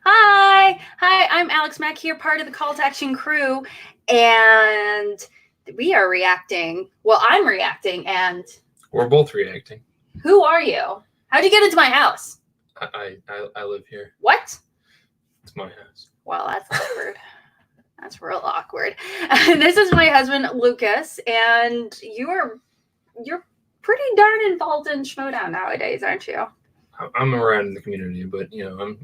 Hi, I'm Alex Mack here, part of the Call to Action crew, and we are reacting. Well, I'm reacting, and we're both reacting. Who are you? How'd you get into my house? I live here. What? It's my house. Well, that's awkward. That's real awkward. This is my husband, Lucas, and you're pretty darn involved in Schmoedown nowadays, aren't you? I'm around in the community, but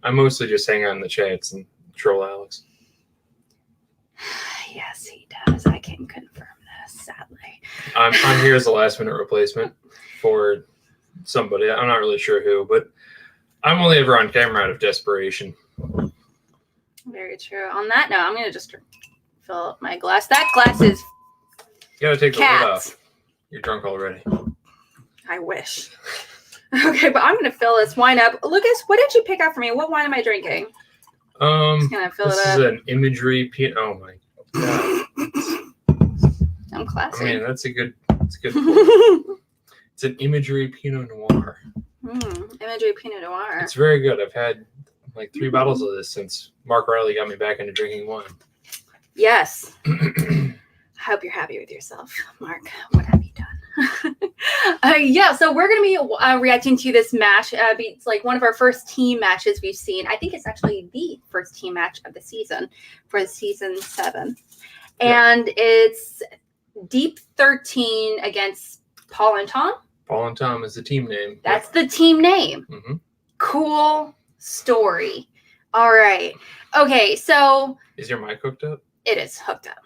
I'm mostly just hang out in the chats and troll Alex. Yes, he does. I can confirm this, sadly. I'm here as a last-minute replacement for somebody. I'm not really sure who, but I'm only ever on camera out of desperation. Very true. On that note, I'm gonna just fill up my glass. That glass is. You gotta take the lid off. You're drunk already. I wish. Okay, but I'm gonna fill this wine up. Lucas, what did you pick out for me? What wine am I drinking? Just gonna fill it up. This is an imagery. Oh my god. I'm classy. I mean, that's a good. It's an imagery Pinot Noir. Imagery Pinot Noir. It's very good. I've had like 3 bottles of this since Mark Riley got me back into drinking wine. Yes. I hope you're happy with yourself, Mark. What have you done? Yeah, so we're going to be reacting to this match. It's like one of our first team matches we've seen. I think it's actually the first team match of the season for season 7. And it's Deep 13 against Paul and Tom. Paul and Tom is the team name. That's the team name. Mm-hmm. Cool Story. All right. Okay, so. Is your mic hooked up? It is hooked up.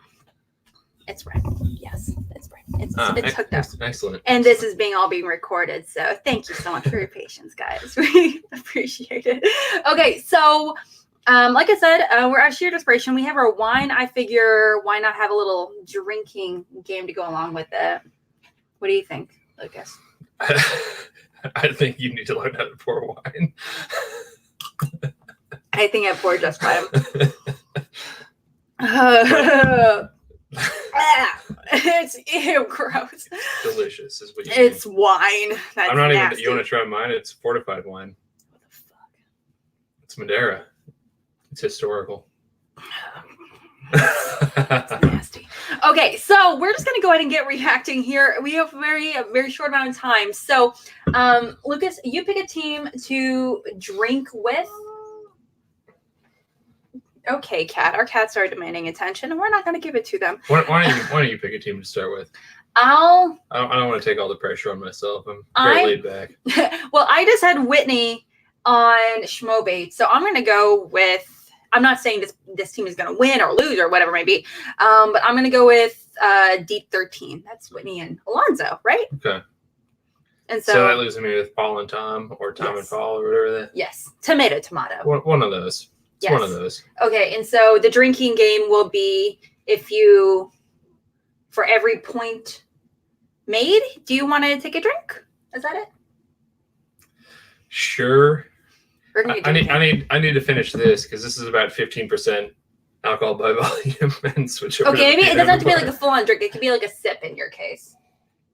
It's right. Yes, it's right. It's hooked up. Excellent. And this is being recorded. So thank you so much for your patience, guys. We appreciate it. Okay, so like I said, we're out of sheer desperation. We have our wine. I figure why not have a little drinking game to go along with it? What do you think, Lucas? I think you need to learn how to pour wine. I think I poured just fine. It's gross. It's delicious, is what you It's mean. Wine. That's I'm not nasty. even. You want to try mine? It's fortified wine. What the fuck? It's Madeira. It's historical. It's nasty. Okay, so we're just gonna go ahead and get reacting here. We have a very short amount of time. So, Lucas, you pick a team to drink with. Okay, cat. Our cats are demanding attention, and we're not going to give it to them. Why don't you pick a team to start with? I don't want to take all the pressure on myself. I'm very laid back. Well, I just had Whitney on Schmobait, so I'm going to go with. I'm not saying this team is going to win or lose or whatever it may be, but I'm going to go with Deep 13. That's Whitney and Alonzo, right? Okay. And so that leaves me with Paul and Tom, or Tom and Paul, or whatever that. Yes, tomato. One of those. It's one of those. Okay, and so the drinking game will be for every point made, do you want to take a drink? Is that it? Sure. I need to finish this because this is about 15% alcohol by volume and switch over. Okay, maybe it doesn't have to be like a full-on drink. It could be like a sip in your case.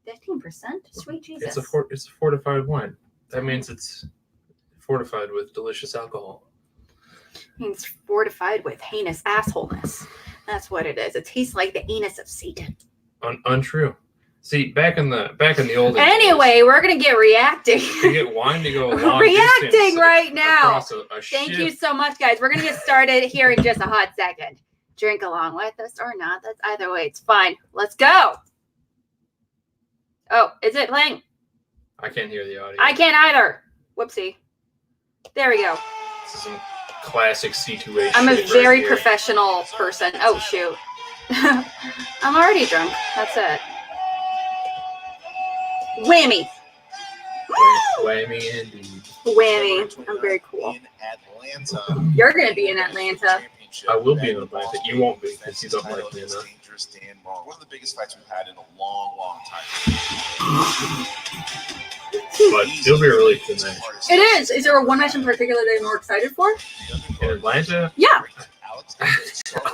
15%? Sweet Jesus. It's a fortified wine. That means it's fortified with delicious alcohol. It's fortified with heinous assholeness. That's what it is. It tastes like the anus of Satan. Untrue. See, back in the old days. Anyway, we're gonna get reacting. To get wine to go along. Reacting right now. Thank you so much, guys. We're gonna get started here in just a hot second. Drink along with us or not. That's either way. It's fine. Let's go. Oh, is it playing? I can't hear the audio. I can't either. Whoopsie. There we go. This is some classic C2H. I'm a very professional person. Oh, shoot. I'm already drunk. That's it. Whammy. Whammy indeed. Whammy. I'm very cool. You're going to be in Atlanta. I will be in Atlanta. You won't be because you don't like me enough. One of the biggest fights we've had in a long time. But it'll be a really good match. It is. Is there one match in particular that you're more excited for? In Atlanta? Yeah.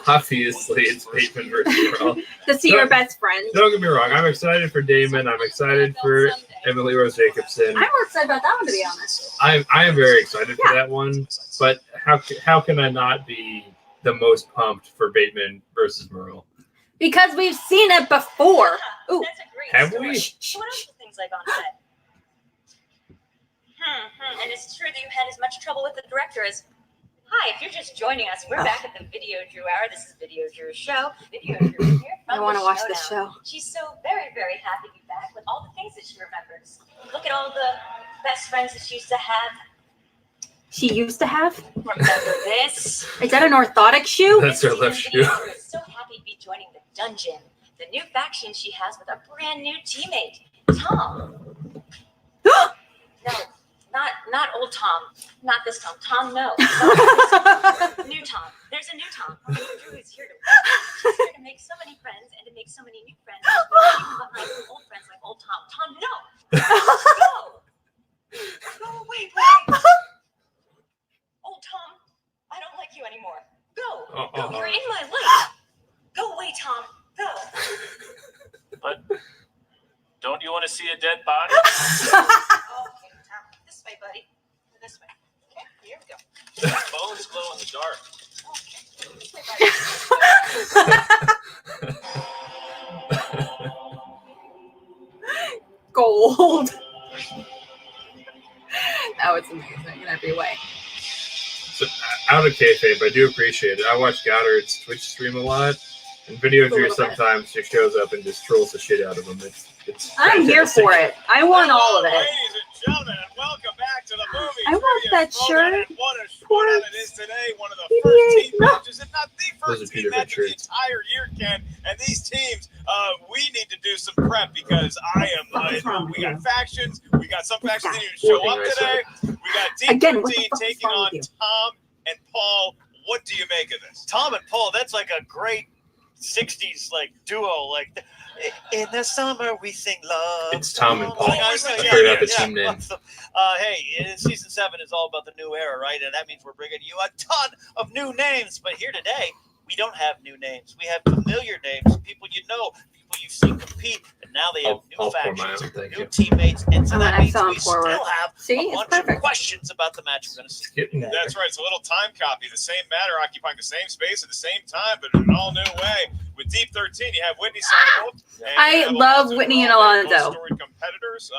Obviously, it's Bateman versus Earl. To see your best friend. Don't get me wrong. I'm excited for Damon. I'm excited for Emily Rose Jacobson. I'm more excited about that one, to be honest. I am very excited for that one. But how can I not be the most pumped for Bateman versus Merle? Because we've seen it before. Ooh. That's a great Have story. we? So what else are things like on set? And is it true that you had as much trouble with the director as... Hi, if you're just joining us, we're back at the Video Drew Hour. This is Video Drew's show. Video Drew here. I want to watch this show. She's so very, very happy to be back with all the things that she remembers. Look at all the best friends that she used to have. She used to have? Remember this? Is that an orthotic shoe? That's her left shoe. Drew is so happy to be joining the dungeon. The new faction she has with a brand new teammate, Tom. No, not old Tom. Not this Tom. Tom, no. New Tom. There's a new Tom. Drew is here to She's here to make so many friends and to make so many new friends. Behind some old friends like old Tom. Tom, no. Go. Go away, boy. Old Tom, I don't like you anymore. Go. Go. You're in my life. Go away, Tom. Go. But don't you want to see a dead body? Okay, Tom. This way, buddy. This way. Okay, here we go. Bones glow in the dark. Okay. This way, buddy. Gold. That was amazing in every way. So, out of kayfabe, I do appreciate it. I watch Goddard's Twitch stream a lot, and Video Drew sometimes just shows up and just trolls the shit out of him. It's I'm here fantastic. for it. I want all of it. Ladies and gentlemen, and welcome back to the movie. I want Trivia that program. shirt. And what a Poor showdown it is today. One of the PDA. first team No. matches, if not the Those are first two team different match of the shirts. entire year, Ken. And these teams, we need to do some prep because we got factions. We got some factions that didn't show up today. We got Team Again, what the 13 fuck is taking wrong on with you? Tom and Paul. What do you make of this? Tom and Paul, that's like a great 60s like duo. Like in the summer we sing love. It's Tom and Paul. I figured out the team name. Hey, season 7 is all about the new era, right? And that means we're bringing you a ton of new names. But here today, we don't have new names. We have familiar names, people you know, people you've seen compete, and now they have I'll new pour my factions, own, thank new you. teammates, and so I'm that gonna means sound we forward. still have See, a it's bunch perfect. of questions about the match we're going to see. Getting there. That's right. It's a little time copy. The same matter occupying the same space at the same time, but in an all new way. With Deep 13, you have Whitney Seinfeld. I love Whitney and Alonzo. Competitors,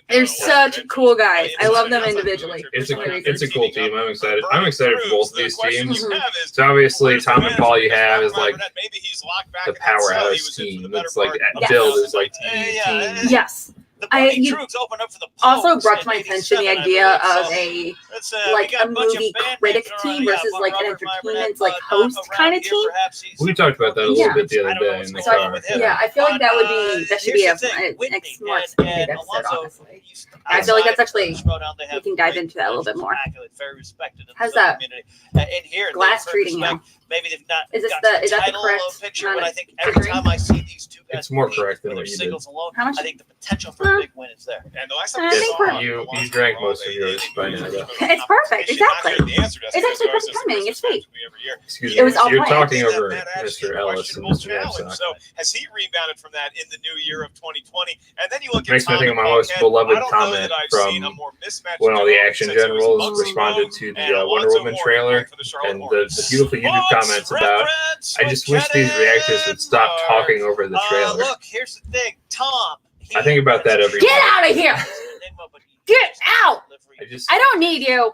They're such cool guys. I love them individually. It's a cool team. I'm excited. I'm excited for both of these teams. Mhm. So obviously, Tom and Paul you have is like maybe he's locked back the in that cell. He powerhouse was in for team. the better It's like part of Yes. build the is like Yeah. team. Yes. The I- Bunny you Troops opened up for the Also Pogues brought to in my attention the 87, I idea believe. of a That's, like we got a bunch of movie band critic names team around. versus Yeah, like an Robert entertainment Meyernet, like not host around kind of here, team. perhaps he's- We talked about that a Yeah. little bit the I other don't know day what's in the going on car. with him. Yeah, I feel like that would be that should be Here's a the thing, Whitney next more and extended episode, Alonzo, honestly. he's I feel like that's outside actually- the Showdown, they have we can dive great into that a little bit more. immaculate, very respected in the How's film that? community. And here, Glass they've treating respect. him. Maybe they've not Is this got the- is that the title correct picture, amount but I of think every figuring? time I see these two guys It's more compete correct than with what their you singles alone, How much? I think the potential for a big win is there. And the last I time we think saw we're- You drank most of yours by now, though. It's perfect, exactly. It's actually perfect timing. It's sweet. Excuse It me. was all You're planned. talking over That actually Mr. Ellis and Mr. challenge. Knapsack. So has he rebounded from that in the new year of 2020? And then you look at Makes me Tom think of and my Paul most Kent. beloved I don't know comment that I've from seen a more mismatched when all the duo action since it was generals Bugs responded Bunny to the and Wonder Alonzo Woman Mourning trailer for the Charlotte and the Hornets. beautiful YouTube comments about. I just wish these reactors would stop talking over the trailer. Look, here's the thing, Tom. I think about that every Get day. out of here! Get out! I don't need you.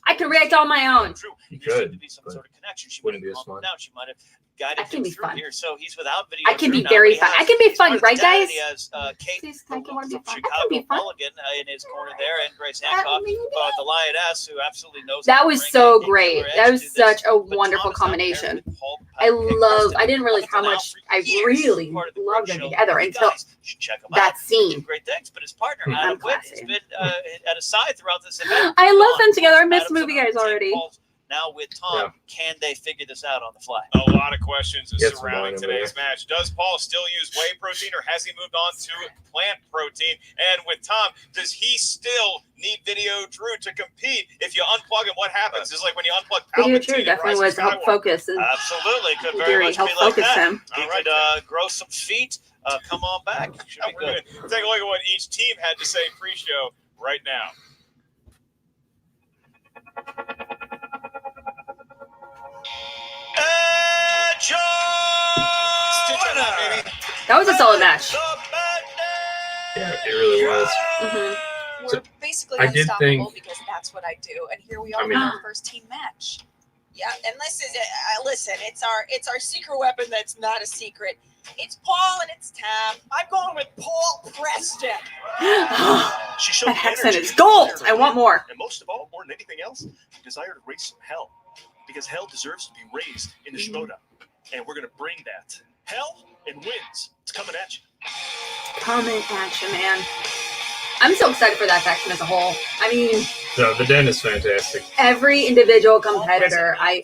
I can react on my own. You There seemed could, to be some but sort of connection. She wouldn't would be have as calmed fun. down. She might have guided I can him be through fun. here. So he's without video. I can be now, very but he fun. I has can be fun, part of right, the dad. guys? He has Kate Please, from I can be fun. I can Chicago be fun. Mulligan in his corner there, and Grace Hancock, the Lioness, who absolutely knows. That how to was bring so a great. killer That edge was to this. such a But wonderful Tom is out there combination. with Paul I Patrick didn't realize how Up until much now, I for years, really part of the loved great them show. together You until guys should check them that out. scene. Do great things, but his partner Hmm. Adam I'm Witt has classy. been at a side throughout this event. I love them Gone. together. I miss Adam's movie on guys the team. already. Paul's now with Tom. Can they figure this out on the fly? A lot of questions Get some surrounding wine over today's match. Does Paul still use whey protein or has he moved on to plant protein? And with Tom, does he still need Video Drew to compete? If you unplug him, what happens? It's like when you unplug Video Palpatine Drew in definitely Rise was of to help Skywalker. focus and Absolutely, could very Fury much help be like focus that. him. He All right, could grow some feet. Come on back. Should be We're good. going to take a look at what each team had to say pre-show right now. was a solid match. Yeah, it really was. Mm-hmm. So, We're basically I did unstoppable think- because that's what I do, and here we are I mean- in our first team match. Yeah, and listen, it's our secret weapon that's not a secret. It's Paul and it's Tam. I'm going with Paul Preston. She showed That the accent energy, is gold. desire to I want win, more. And most of all, more than anything else, the desire to raise some hell. Because hell deserves to be raised in the Shimoda. And we're going to bring that. Hell and wins. It's coming at you. Coming at you, man. I'm so excited for that faction as a whole. I mean, No, the den is fantastic. every individual competitor I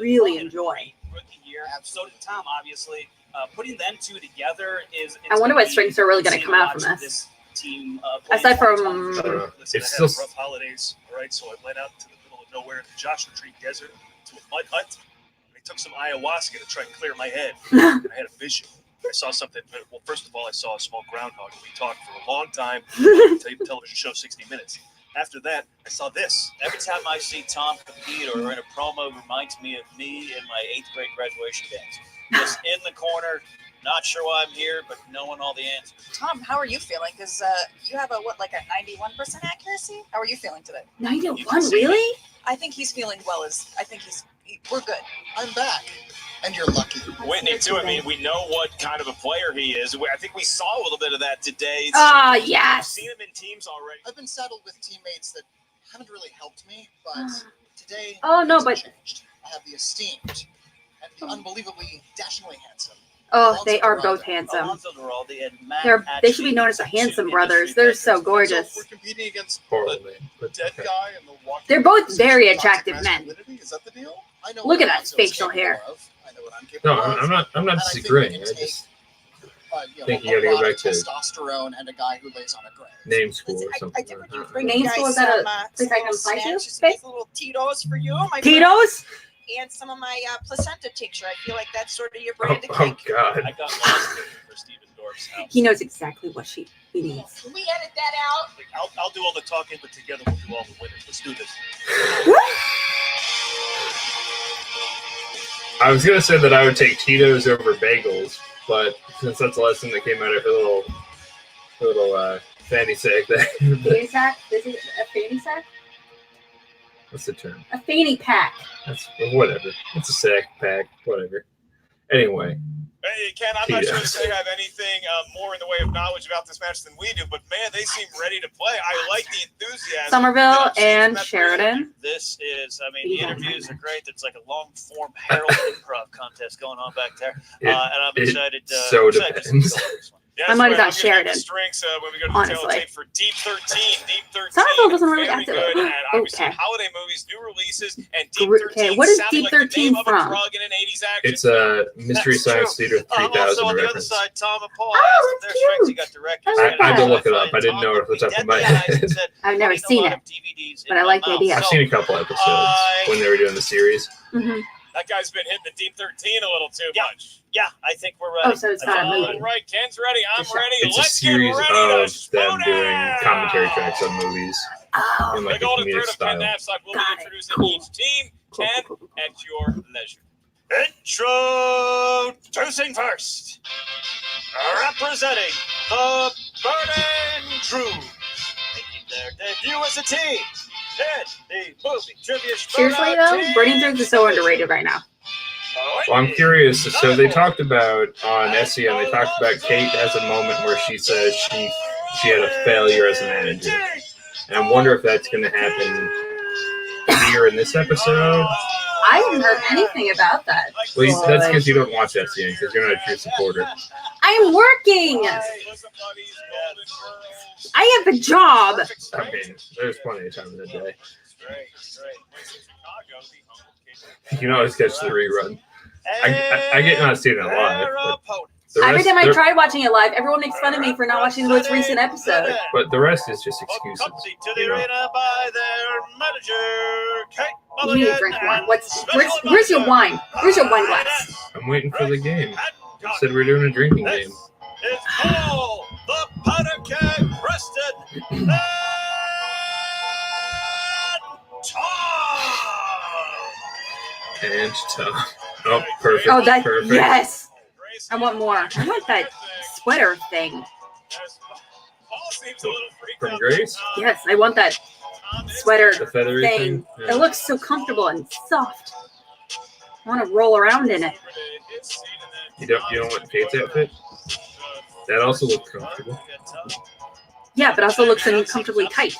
really enjoy. Rookie year. So did Tom, obviously. Putting them two together is. I wonder what strengths are really going to come out from this. Team, Aside from Listen, it's I still had rough holidays, all right? So I went out to the middle of nowhere in the Joshua Tree Desert to a mud hut. I took some ayahuasca to try and clear my head. And I had a vision. I saw something. Well, first of all, I saw a small groundhog. We talked for a long time. Television show 60 Minutes. After that, I saw this. Every time I see Tom compete or in a promo, it reminds me of me in my 8th grade graduation dance. Just in the corner, not sure why I'm here, but knowing all the answers. Tom, how are you feeling? Because you have a 91% accuracy. How are you feeling today? 91, really? I think he's feeling well. We're good. I'm back. And you're lucky. Whitney, too. I mean, we know what kind of a player he is. I think we saw a little bit of that today. Ah, We've yes. seen him in teams already. I've been saddled with teammates that haven't really helped me, but today Oh, no, things but have changed. I have the esteemed and the unbelievably dashingly handsome. oh, they are both handsome. Alonzo Duralde and Matt They should be Atchie, known as the two handsome industry brothers. They're veterans. so gorgeous. So we're competing against Horrible a name. But dead okay. guy in the Walking They're both Dead very position, attractive toxic men. masculinity. Is that the deal? I know Look what at that Alonso is facial capable hair. of. I know what I'm capable No, of. I'm not And I think we disagreeing. can I take, just you think know, you gotta a go lot of back to testosterone and a guy who lays on a grave. name school or I something. did like you that. bring Name you school, guys is that a some, place I can little apply to? snacks, just Okay. make little Tito's for you, my friend, Tito's? and some of my placenta tincture. I feel like that's sort of your Oh, brand of oh cake. God. I got lost for Steven Dorff's house. He knows exactly what he needs. Can we edit that out? Like, I'll do all the talking, but together we'll do all the winning. Let's do this. I was gonna say that I would take Tito's over bagels, but since that's the lesson that came out of her little fanny sack there. Fanny sack? Is it a fanny sack? What's the term? A fanny pack. That's whatever. It's a sack pack, whatever. Anyway, Hey, Ken, I'm not sure Tito's. that they have anything more in the way of knowledge about this match than we do, but man, they seem ready to play. I like the enthusiasm. Somerville that I've seen from and that Sheridan. This is, I mean, You the guys interviews are are great. It's like a long form Harold improv contest going on back there. it, And I'm it excited. so excited to depends. see this one. Yeah, I might have that's done right. I'm gonna Sheridan. get the strengths when we go to the tail Honestly. tape for Deep 13. Deep 13. Somerville doesn't really very have to- good at obviously Okay. holiday movies, new releases, and Deep Okay, 13. what is sounded Deep like the 13 name of from? a drug in an 80s action It's a Mystery That's Science true. Theater 3000 Also on the other reference. side, Tom and Paul. Oh, asked that's their strengths. You cute. got directors. I like I had to that. look it up. I didn't know it off the top of my head. I've never seen it, but I like the idea. I've seen a couple episodes when they were doing the series. Mm-hmm. That guy's been hitting the Deep 13 a little too much. Yeah, I think we're Oh, ready. so it's not a movie. All right, Ken's ready. I'm Good shot. ready. It's a Let's series get ready of to them doing spoon commentary it. tracks on movies Oh, in The like a golden comedic thread of Ken style. Knapsack will be Got it. introducing Cool. each team. cool, Ken, cool, cool, cool. at your leisure. Introducing first, representing the Burning Crew, making their debut as a team in the movie trivia. Seriously though, Burning Through is so underrated right now. Well, I'm curious. So they talked about on SEM. They talked about Kate has a moment where she says she had a failure as a manager, and I wonder if that's going to happen here in this episode. I haven't heard anything about that. Well, that's because you don't watch SEM because you're not a true supporter. I'm working. I have a job. I mean, there's plenty of time in the day. You can always catch the rerun. I get not seeing it live, but the Every rest, time I tried watching it live, everyone makes fun of me for not watching the most recent episode. but the rest is just excuses. To the You know? arena by their manager, Kate You need to Mulligan, drink wine. and Where's your wine? Where's your wine glass? I'm waiting for the game. They said we're doing a drinking game. It's Paul, the Powder Keg Preston, and Tom. And oh, perfect. Oh, that perfect. yes. I want more. I want that sweater thing. Paul seems a little freaked From out. Grace? Yes, I want that sweater The feathery thing. thing? Yeah. It looks so comfortable and soft. I want to roll around in it. You don't want Kate's outfit? That also looks comfortable. Yeah, but also looks uncomfortably tight.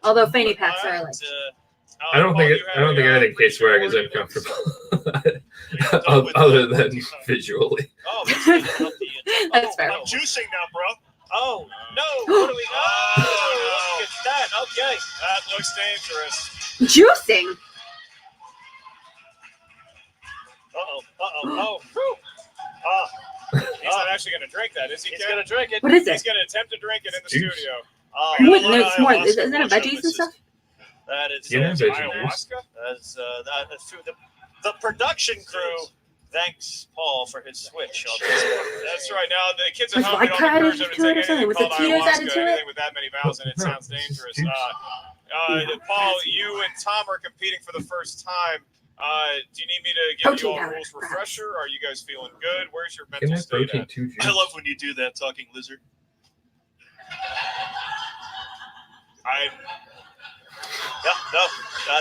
Although fanny packs are like. I don't think anything Kate's wearing is uncomfortable. Other than visually. Oh, That's fair. I'm juicing now, bro. Oh no! What do we got? Oh, Look at that. Okay. that looks dangerous. Juicing? Oh. He's not actually going to drink that, is he? He's Ken? gonna drink it. What is He's it? going to attempt to drink it in the Juice. studio. Oh, What? No, it's more. Isn't it veggies and stuff? That is Yeah, veggie juice. Ayahuasca? that's true. The production crew thanks Paul for his switch. That's right. Now the kids at Was home don't vodka encourage added them to it or take something? anything Was called the Tito's ayahuasca, added to it? anything with that many vowels, and it sounds dangerous. Paul, you and Tom are competing for the first time. Do you need me to give you all a rules refresher? Are you guys feeling good? Where's your Can mental that state protein at? too juice? I love when you do that, talking lizard.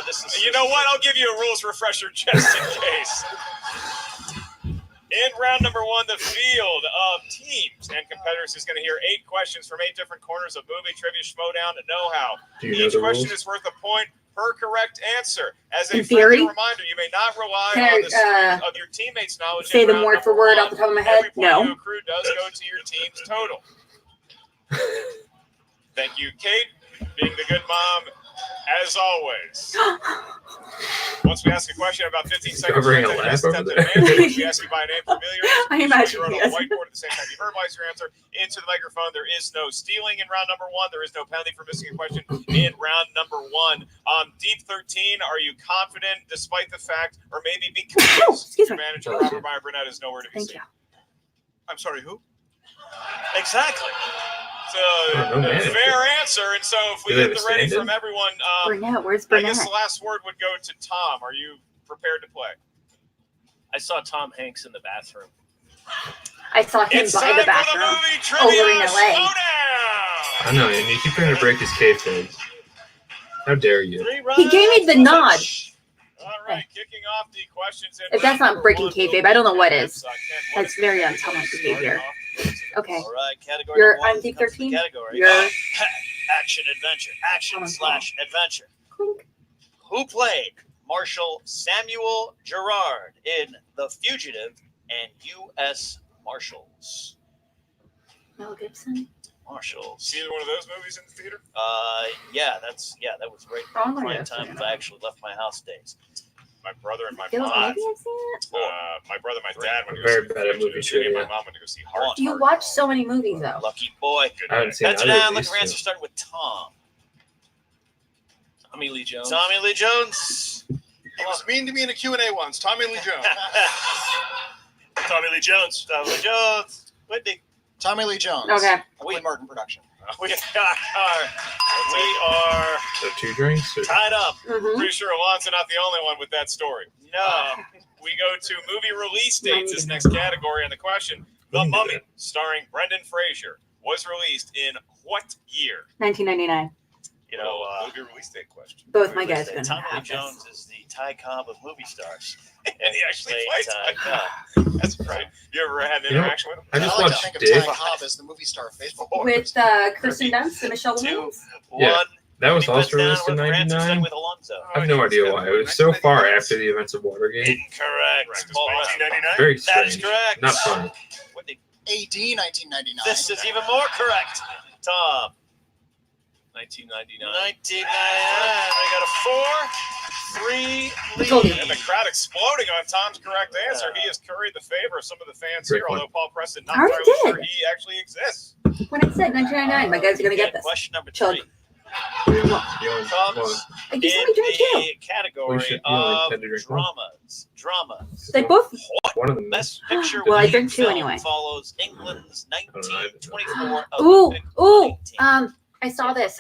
This is. You know what? I'll give you a rules refresher just in case. In round number one, the field of teams and competitors is going to hear 8 questions from 8 different corners of movie trivia, schmodown, and know-how. Do you know Each the question rules? is worth a point per correct answer. As a In theory? friendly reminder, you may not rely Can I, on the strength of your teammates' knowledge. Say in them round word for number word one. off the top of my head? Every point you No. accrue does go to your team's total. Thank you, Kate, being the good mom, as always. Once we ask a question, about 15 seconds. Covering a later, laugh just over attempt there. to answer. Once we ask you by name, familiar, I you imagine wrote he on the does. whiteboard at the same time you verbalize your answer into the microphone. There is no stealing in round number one. There is no penalty for missing a question in round number one. Deep 13, are you confident despite the fact, or maybe because excuse your me. manager Robert Meyer Burnett is nowhere to be Thank seen? you. I'm sorry, who? Exactly. So, no manager. fair answer. And so, if we Do they get have the a ready stand-in? from everyone, Burnett, where's I Burnett? guess the last word would go to Tom. Are you prepared to play? I saw Tom Hanks in the bathroom. I saw him It's by time the for the bathroom. movie trivia Over in LA. showdown. I know, and you keep trying to break his kayfabe. How dare you? 3 rounds. He gave me the nod. All right, kicking off the questions. in If that's round not breaking number one, kayfabe, I don't know what is. Ken, That's is very it? uncommon behavior. Okay. All right, category You're number one. on deep comes to the 13? Category. You're- Action adventure. Action slash adventure. Clink. Who played Marshal Samuel Gerard in The Fugitive and U.S. Marshals? Mel Gibson. Marshals. See either one of those movies in the theater? That was great. Oh, I'm gonna Prime go time see if it. I actually left my house days. My brother and my I feel like mom. maybe I've seen it. My brother, my dad went to Very go see bad at movie The Fugitive. trivia. My mom went to go see Heart. You watch so many movies though. Lucky boy. I haven't seen Heads either down. of Looking these. for answers So. starting with Tom. Tommy Lee Jones. Tommy Lee Jones. He was mean to me in a Q&A once. Tommy Lee Jones. Tommy Lee Jones. Tommy Lee Jones. Whitney. Tommy Lee Jones. Okay. Quinn Martin production. We are So 2 drinks? Or? tied up. Mm-hmm. Pretty sure Alon's not the only one with that story. No. We go to movie release dates. This Money. next category, and the question: The Money. Mummy, starring Brendan Fraser, was released in what year? 1999. You know, movie release date question. Both my guys are gonna Tommy Lee have Jones this. is the Ty Cobb of movie stars. And he actually Played plays Ty Ty Cobb. That's right. You ever had an You know, interaction with him? I just like to watched think of Dick. Ty Cobb as the movie star of Facebook. With Kirsten Dunst and Michelle Two. Williams. Yeah. One. That was He puts also down released in with Francis and 99. with Alonso. I have no idea why. It was so far after the events of Watergate. Incorrect. Paul Rudd. 1999. Very That is strange. correct. Not funny. Whitney. AD 1999. This is even more correct. Tom. 1999. 1999. We got a 4-3 Told you. lead. And the crowd exploding on Tom's correct answer. He has curried the favor of some of the fans Great here, one. although Paul Preston not I already entirely sure did. he actually exists. When I said 1999, my guys are gonna get this. Question number Chug. 3 You only- you only- comes well, I in guess let me drink too. the category You only of intend to drink one. dramas. They both. one of them. Best picture Well, I winning drink two film anyway. follows England's I don't know. 1924 Ooh, Olympic ooh. team. I saw this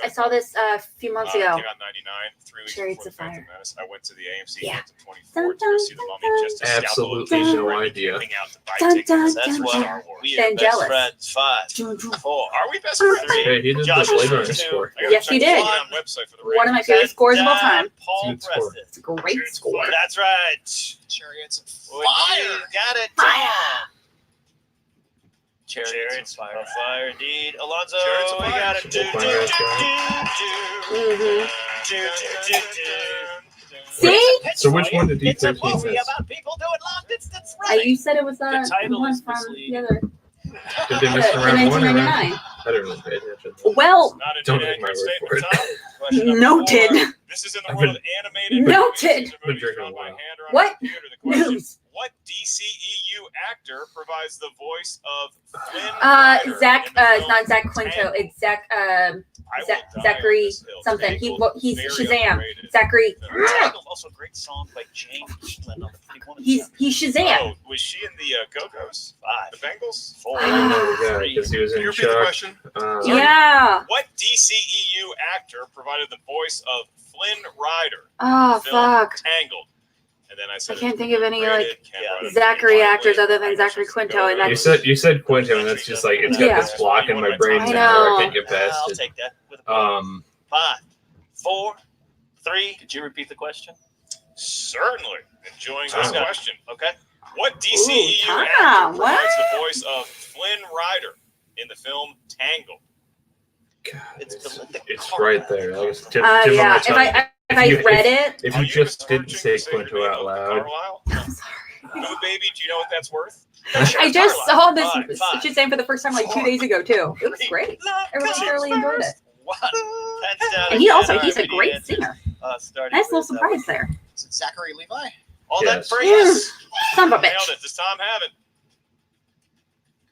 a few months ago. Came out in 99, 3 weeks Chariots before of the Phantom Fire. Menace. I went to the AMC Yeah. Hampton 24 to go see the Mummy just to scout the Absolutely location no where I'd be idea. camping out to buy Dun, tickets dun, to That's dun, why dun. Star Wars. we Then are best jealous. friends. 5, 4. Are we best friends? Hey, he did Josh the Blade is Runner two. score. I gotta Yes, check he the did. Patreon website for the One of my ratings. favorite scores of all And time. Paul Good score. Preston. It's a great score. That's right. Chariots of Fire. Fire. Got it. Fire. Tom. Chariots of Fire. Fire, indeed. Alonzo, Chariots of we Fire. got it. Super Fire, See? So which one did It's a D13 movie miss? about people doing long distance running. You said it was The title one is from misleading. the other. Did they miss The around one or around? 1999. I didn't really pay attention. Well, Not an Don't take my inaccurate word for statement, it. Tom. Question number noted. 4. This is in the I've world been- of animated Noted. movies. These are Been movies drinking drawn a by while. hand or on What? a computer. The question, News. what DCEU actor provides the voice of Flynn Rider Zach. in the It's film not Zach Quinto. Tangled? It's Zach. I will Zach- die Zachary on this hill. something. Tangled, He's very Shazam. underrated Zachary. film. Tangled, also a great song by James Flynn on the 51. He's Shazam. Oh, was she in the Go-Go's? 5, The Bengals? 4, I don't know the guy 3. because he was Can in you repeat the Chuck. question? Yeah. What DCEU actor provided the voice of Flynn Rider Oh in the film fuck. Tangled? And then I said, I can't think of any, like, Yeah. Zachary actors other than Zachary Quinto, and You that's said Quinto, and that's just like it's got Yeah. this block in my brain I now where I know. can't get past I'll it. take that. With a 5, 4, 3. Could you repeat the question? certainly enjoying Tom. this question. Okay. What DCEU Tom, actor what? provides the voice of Flynn Rider in the film Tangled? God, It's Belinda it's Carlisle. right there. Like, it's tip of my yeah. If tongue. I you- read it, If Are you just referring didn't to say Sailor Quinto out Mabel loud, Carlisle? I'm sorry. No, baby, do you know what that's worth? I just saw this Five, Shazam for the first time like 2 days ago too. It was great. Everyone thoroughly enjoyed it. 1. Hands down And he again. also, All he's a right, great answers. singer. Starting Nice little with, surprise there. Is it Zachary Levi? All Yes. that for yes. Son of a Nailed bitch. it. Does Tom have it?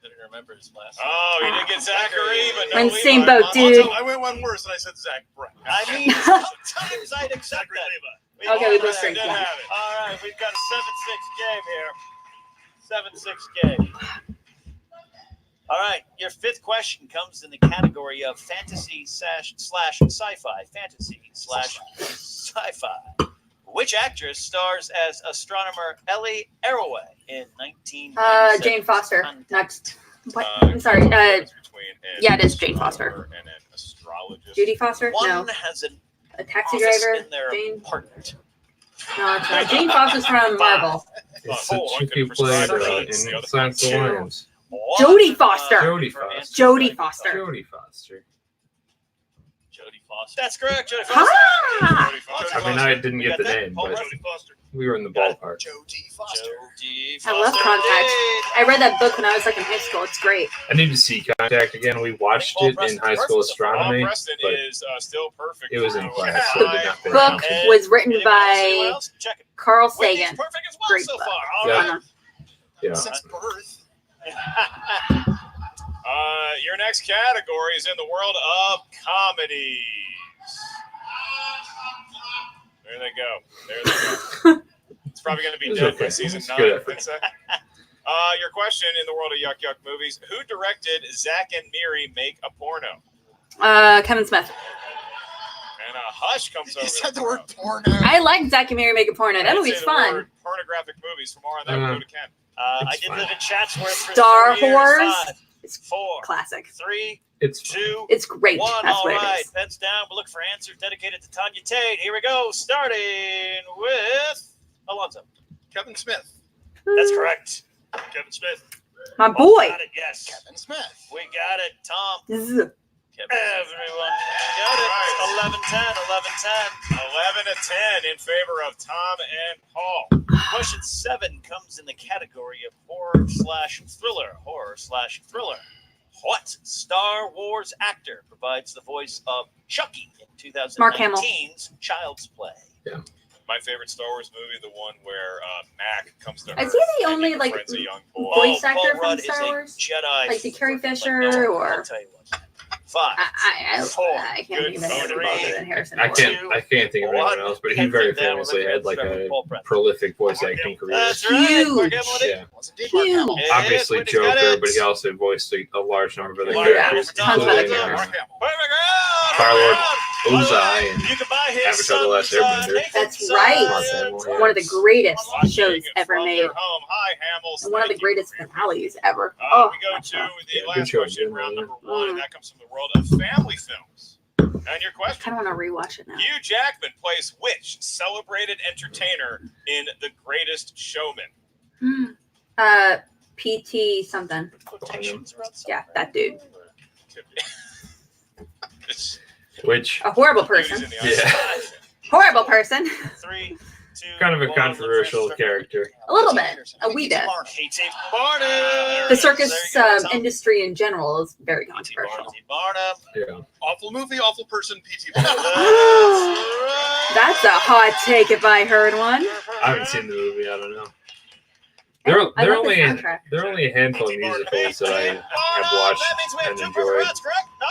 Couldn't remember his last Oh, he did get Zachary, but no We're in the Levi. same boat, dude. I went one worse and I said Zach Brown. I mean, sometimes I'd accept Zachary that. Levi. Okay, we both both drink did one. have it. All right, we've got a 7-6 game here. 7-6 game. All right, your fifth question comes in the category of fantasy slash sci-fi. Fantasy slash sci-fi. Which actress stars as astronomer Ellie Arroway in 1997? Jane Foster. Contact? Not. What? I'm sorry. It's between an yeah, it is Jane Foster. astronomer and an astrologist. Judy Foster? One No. has an A taxi office driver? in their Jane? apartment. No, it's not. Jane Foster's from Marvel. it's Oh, the one chick could who played prescribe in it. The other Silence of the one. Lambs. Jodie Foster. Jodie for Foster. answers. Jodie Foster. Jodie Foster. Jodie Foster. That's correct, Jodie Foster. Ah! Jodie Foster. I mean, I didn't We get got the that? name, Paul but Preston. we were in the Got it. ballpark. Jodie Foster. Jodie I love Foster Contact. indeed. I read that book when I was like in high school. It's great. I need to see Contact again. We watched it in high school astronomy. Paul Preston but is still perfect. it was in So, class, so it did not fit. Book And was written anyone else? by Anyone else? Check it. Carl Whitney's Sagan. perfect as well Great so book. far. All Yeah. right. Yeah. Since birth. Your next category is in the world of comedies. There they go. There they go. It's probably going to be It was dead okay. by season It's 9. good effort. I'd say. Your question in the world of Yuck Yuck movies: who directed Zack and Miri Make a Porno? Kevin Smith. And a hush comes over. He said the word porno. I like Zack and Mary Make a Porno. That I'd movie's say the fun. word pornographic movies. For more on that, we'll go to Ken. I It's did fine. live in Chatsworth for Star 3 years. Wars. 5, It's 4, classic. 3, It's 2, It's great. 1. That's All what it right, is. pens down. We'll look for answers dedicated to Tanya Tate. Here we go. Starting with Alonzo. Kevin Smith. That's correct. Kevin Smith. My boy. Got it. Yes. Kevin Smith. We got it. Tom. Zzz. Everyone got it. 11-10. 11-10. 11 to 10 in favor of Tom and Paul. Question 7 comes in the category of horror/thriller. Horror/thriller. What Star Wars actor provides the voice of Chucky in Mark Hamill. 2019's Child's Play? My favorite Star Wars movie, the one where Mac comes to Is Earth he the and only, he like, befriends a young boy. voice Paul actor from Rudd Star is a Wars? Jedi. Like the Carrie like Fisher no one. or- I'll tell you what. 5. I can't think of any other other than Harrison Ford. I can't think of anyone else, but he very famously had like a prolific voice acting career. That's right. Mark Huge. Emily. Yeah. Wasn't deep, Mark Hamill. It Obviously is, Whitney's got Joker, it. but he also voiced a large number of other Mark characters, Tons of other including characters. Star-Lord, Ozai, and You can buy his Avatar: The Last Airbender. That's right. Mark Hamill, yeah. One of the greatest shows Watching ever from made. their home. Hi, Hamels. And one of the Thank you. greatest finales ever. Oh, We go to the Yeah, good last show, question, good round one. number 1, and that comes from the world of family films. And your I question. kind of want to rewatch it now. Hugh Jackman plays which celebrated entertainer in The Greatest Showman? PT something. Quotations around Yeah, that dude. It's Which A horrible beauties person. in the eyes. Yeah. Horrible person. 3, 2, kind of a 1, controversial let's character. A little bit. A wee bit. P.T. Barnum. The circus There you go. industry in general is very P.T. controversial. Barnum. Yeah. Awful movie, awful person, P.T. Barnum. That's a hot take if I heard one. I haven't seen the movie. I don't know. I There love are the only soundtrack. a handful of musicals that I have watched That means we have and 2 enjoyed. correct, correct? No?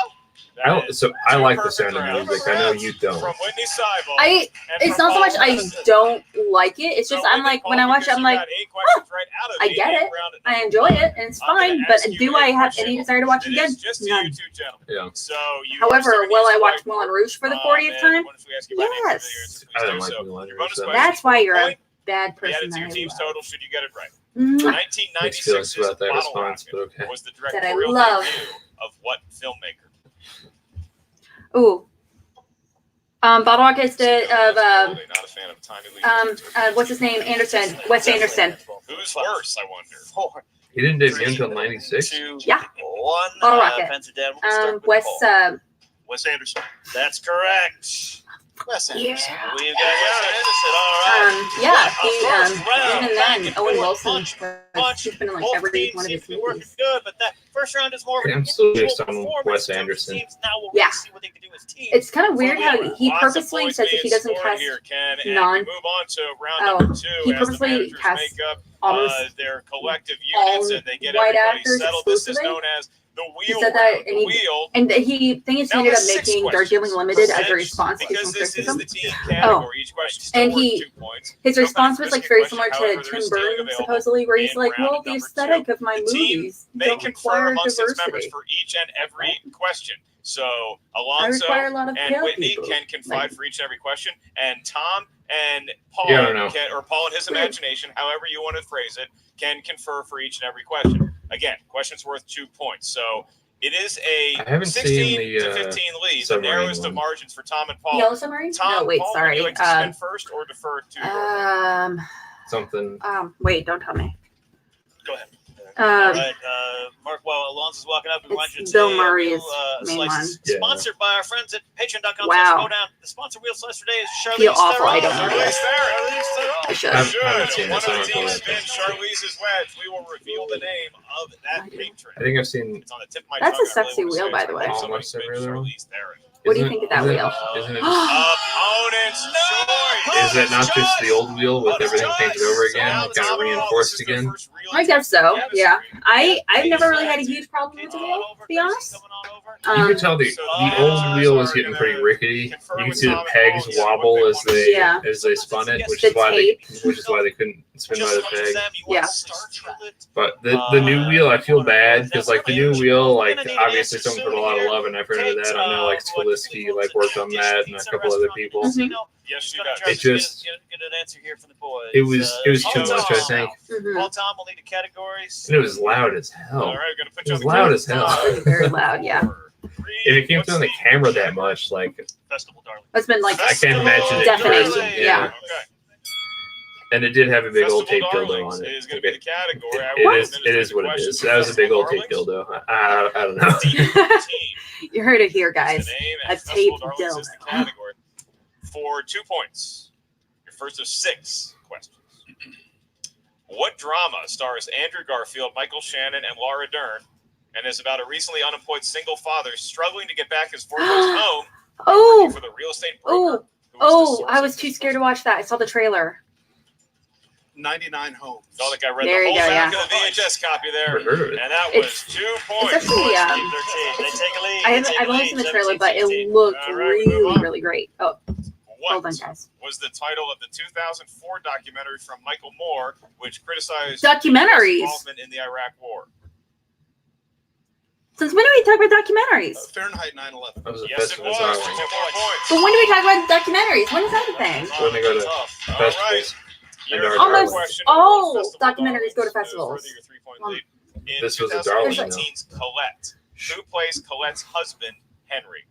I like the sound of music. I know you don't. From Whitney Seibel. I it's not so much I don't like it. It's just I'm like when I watch it I'm like I get it. I enjoy it and it's fine. But do I have any desire to watch it again? None. Yeah. So However, will I watch Moulin Rouge for the 40th time? Yes. I don't like Moulin Rouge. So That's why you're a bad We person. added 2 that I teams love. total. Should you get it right? Mwah. mixed feelings 1996's about that Bottle response, but Rocket okay. was the That I directorial love. debut of what filmmaker? Ooh. Bottle Rocket's of Totally not a fan of tiny league. what's his name? Anderson. Wes Anderson. Who's worse, I wonder? 4, He didn't debut until '96. 2, Yeah. 1. Bottle Rocket. Pens it down. We'll start with Wes Paul. Wes Anderson. That's correct. Wes Anderson. yeah. We've got Wes Anderson. All right. Yeah, First round, even back then, and Owen forth, Wilson, punch. he's been in like Both every teams one of seem his to be working movies. good, but that first round is more of I'm an still individual based on performance Wes in terms of Anderson. teams. Now we'll Yeah. really see what they can do as teams. It's kind of weird how he Lots of purposely points says that he being doesn't scored cast here, Ken, and non- we move on to round Oh, number 2 he as the purposely managers casts make up almost their collective all units and they get white everybody actors settled. This is exclusively. known as the He wheel said that, round. and The he- wheel. And he ended Now up there's 6 making Darjeeling questions Limited per as a bench response to because some this is criticism. the team category. Each question still And worth he- 2 points. His No response benefit was like missing very question. similar However, to there Tim is stealing Burton, available supposedly, where he's in like, round well, the number aesthetic 2. of my The team movies may don't confer require amongst its members diversity. for each and every question. So I Alonso require a lot of and pale Whitney people. can confide Like- for each and every question, and Tom and Paul Yeah, I don't know. can, or Paul and his imagination, however you want to phrase it, can confer for each and every question. Again, questions worth 2 points. So it is a I haven't 16 seen the, to 15 lead, the submarine narrowest of one. margins for Tom and Paul. Yellow Submarine? Tom, No, wait, Paul, would sorry. you like to spin first or defer to Something. Wait, don't tell me. Go ahead. Um, All right, Mark, while Alonso's walking up, we want you to It's Bill say Murray's wheel main slice one. sponsored by our friends at patreon.com. Wow. Go down. The sponsor wheel slice today is Feel Charlize awful, I Theron. don't know Charlize this. Theron. I should. I haven't Should seen one this. of I the don't know teams that. spin Charlize's wedge, we will reveal the name of that I do. patron. I think I've seen. It's on the tip of my That's tongue. a sexy I really wheel, wanna say by the it. way. Somebody Almost spin every other one. Charlize Theron. What do you Isn't think it- of that isn't it- wheel? Isn't it just, Opponent's choice. is it not just the old wheel with everything painted over again, So now kind of reinforced this is their again? first real I guess so, chemistry. yeah. I've never really had a huge problem with the wheel, to be honest. You could tell the old wheel was getting pretty rickety. You could see the pegs wobble as they Yeah. spun it, which The is why tape. they couldn't spin by the peg. Yeah. But the new wheel, I feel bad because like the new wheel, like obviously someone put a lot of love and effort into that. I know like Skalisky like worked on that and a couple other people. Mhm. Yes, she Gonna does. try It to just- get an answer here from the boys. It was too much, I think. Mhm. All Tom will need a categories. And it was loud as All hell. right, gonna put It you was on the loud clock. as hell. Five, Very loud, yeah. four, three, If it came what's through on the camera that much, like Festival, darling. It's been like I can't imagine it in Deafening, person. yeah. Okay. And it did have a big old Festival tape dildo Darlings on it. is going to be the category. I It will is. It administer is the what it question is. for That was a big Festival old tape Darlings. dildo. I don't know. Deep team you heard it here, is guys. the name, A and Festival tape Darlings is the dildo. category. For 2 points, your first of 6 questions. What drama stars Andrew Garfield, Michael Shannon, and Laura Dern, and is about a recently unemployed single father struggling to get back his foreclosed home Oh, working for the real estate broker? oh, who was the oh! source I of was his too scared to watch that. I saw the trailer. 99 Homes. Felt like I read There the you whole go, back yeah. of the VHS copy there, Never heard of it. and that It's- was 2 points. It's actually, Deep 13. They take a lead. I've only seen the trailer, but it looked All right, we move really, on. really great. Oh, hold on, What guys. was the title of the 2004 documentary from Michael Moore, which criticized Documentaries. US involvement in the Iraq War? Since when do we talk about documentaries? Fahrenheit 9/11. That was a Yes, it festival. was. That's 10 all. more points. But when do we talk about documentaries? When is that a thing? When they go to Tough. All right. festivals. Your And third almost question all was festival documentaries go to darlings festivals. further your 3-point Um, lead. In This was a darling, 2018's Colette. Who plays Colette's husband, Henry?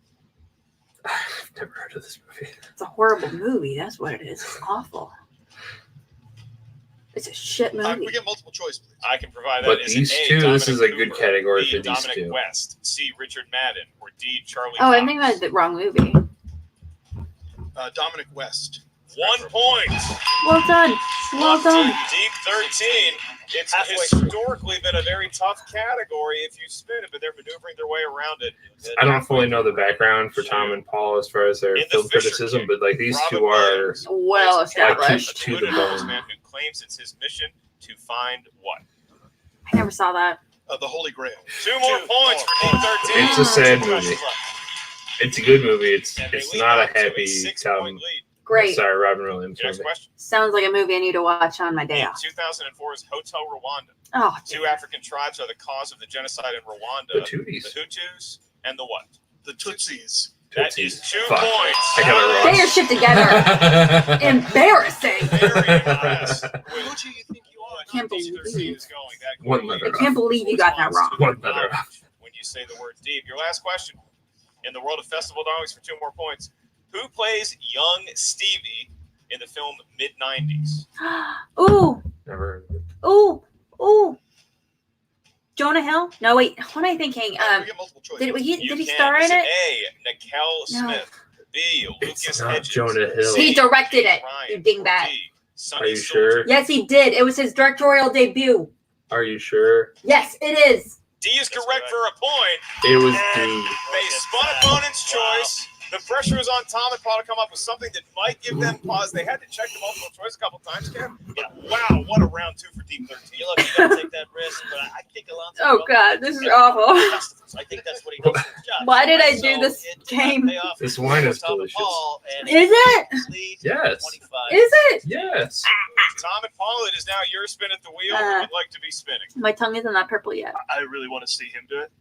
I've never heard of this movie. It's a horrible movie. That's what it is. It's awful. It's a shit We movie. get multiple choice, please. I can provide that. But Is these A, two, this Dominic is a good Cooper, category B, for these Dominic two. West, C, Richard Madden, or D, Charlie Oh, I Cox? think I had the wrong movie. Dominic West. 1 point. Well done. Well done. Deep 13. It's Halfway historically been a very tough category if you spin it, but they're maneuvering their way around it. I don't fully know the background for Tom and Paul as far as their In the film Fisher criticism, King, but like these Robin two are Williams Well plays Henry, established. a To the deluded bone. businessman who claims it's his mission to find what? I never saw that. The Holy Grail. 2 more points for Deep 13. It's a sad Two questions movie. left. It's a good movie. It's And they lead not a up to happy 6-point lead. Great. Sorry, Robin Williams Your next movie. question. Sounds like a movie I need to watch on my day In off. 2004's Hotel Rwanda, Oh, 2 African tribes are the cause of the genocide in Rwanda. The The Tooties. Hutus and the what? The Tootsies. That Tootsies. is 2 Fuck. points. I got it get wrong. your shit together. Embarrassing. Very impressed with Who do you think you are? I can't Deep believe 13 is going. That One goes letter I can't believe you got that wrong. One letter when you say the word deep. Your last question. In the world of festival darlings for 2 more points. Who plays young Stevie in the film Mid-90s? Ooh, Never heard of it. ooh, ooh. Jonah Hill? No, wait. What am I thinking? We get multiple choice. Did he You star in Is it? A, Nikel No. Smith. B, Lucas It's not Hedges. Jonah Hill. C, He directed it, Ryan, you or dingbat. D, Sonny Are you Soldier. sure? Yes, he did. It was his directorial debut. Are you sure? Yes, it is. D is correct for a point. It was And D. they spun opponent's choice. The pressure was on Tom and Paul to come up with something that might give them pause. They had to check the multiple choice a couple times, Cam. Yeah. Wow, what a round 2 for Deep 13. You look, you gotta take that risk, but I think Alonso. Oh, God. This is awful. I think that's what he does for his job. Why did I do So this it did game? not pay off This for wine is Tom and delicious. Paul, and Is it? leads Yes. 25. Is it? Yes. Tom and Paul, it is now your spin at the wheel. Who would like to be spinning? My tongue isn't that purple yet. I really want to see him do it.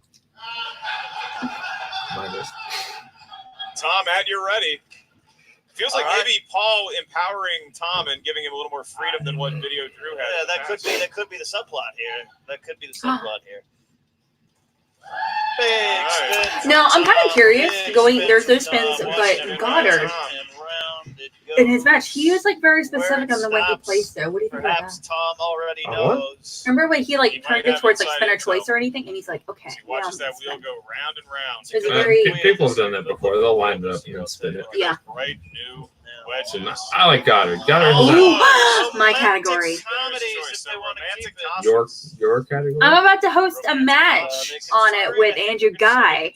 Mine is. Tom, at you're ready. Feels like All right. maybe Paul empowering Tom and giving him a little more freedom than what Video Drew had. Yeah, that could be the subplot here. That could be the subplot here. Big Alright. spin. No, I'm kind of curious. Big Going, spin there's from those spins, Tom. but And Goddard, round and round it goes. in his match, he was like very specific Where on the way he stops, placed it. What do you think about Perhaps that? Tom already What? knows. Remember when he like He turned might it have towards like inside spinner intel. choice or anything, and he's like, okay. He watches now that I'm wheel gonna go round and round. It was Good. very- People have done that before. They'll line it up and then spin it. Yeah. Right, new So wedges. I like Goddard. Goddard Ooh. is My Romantic category. comedies Choice, if so they want to romantic keep it. comedies. your category. I'm about to host a match on it with Andrew Guy,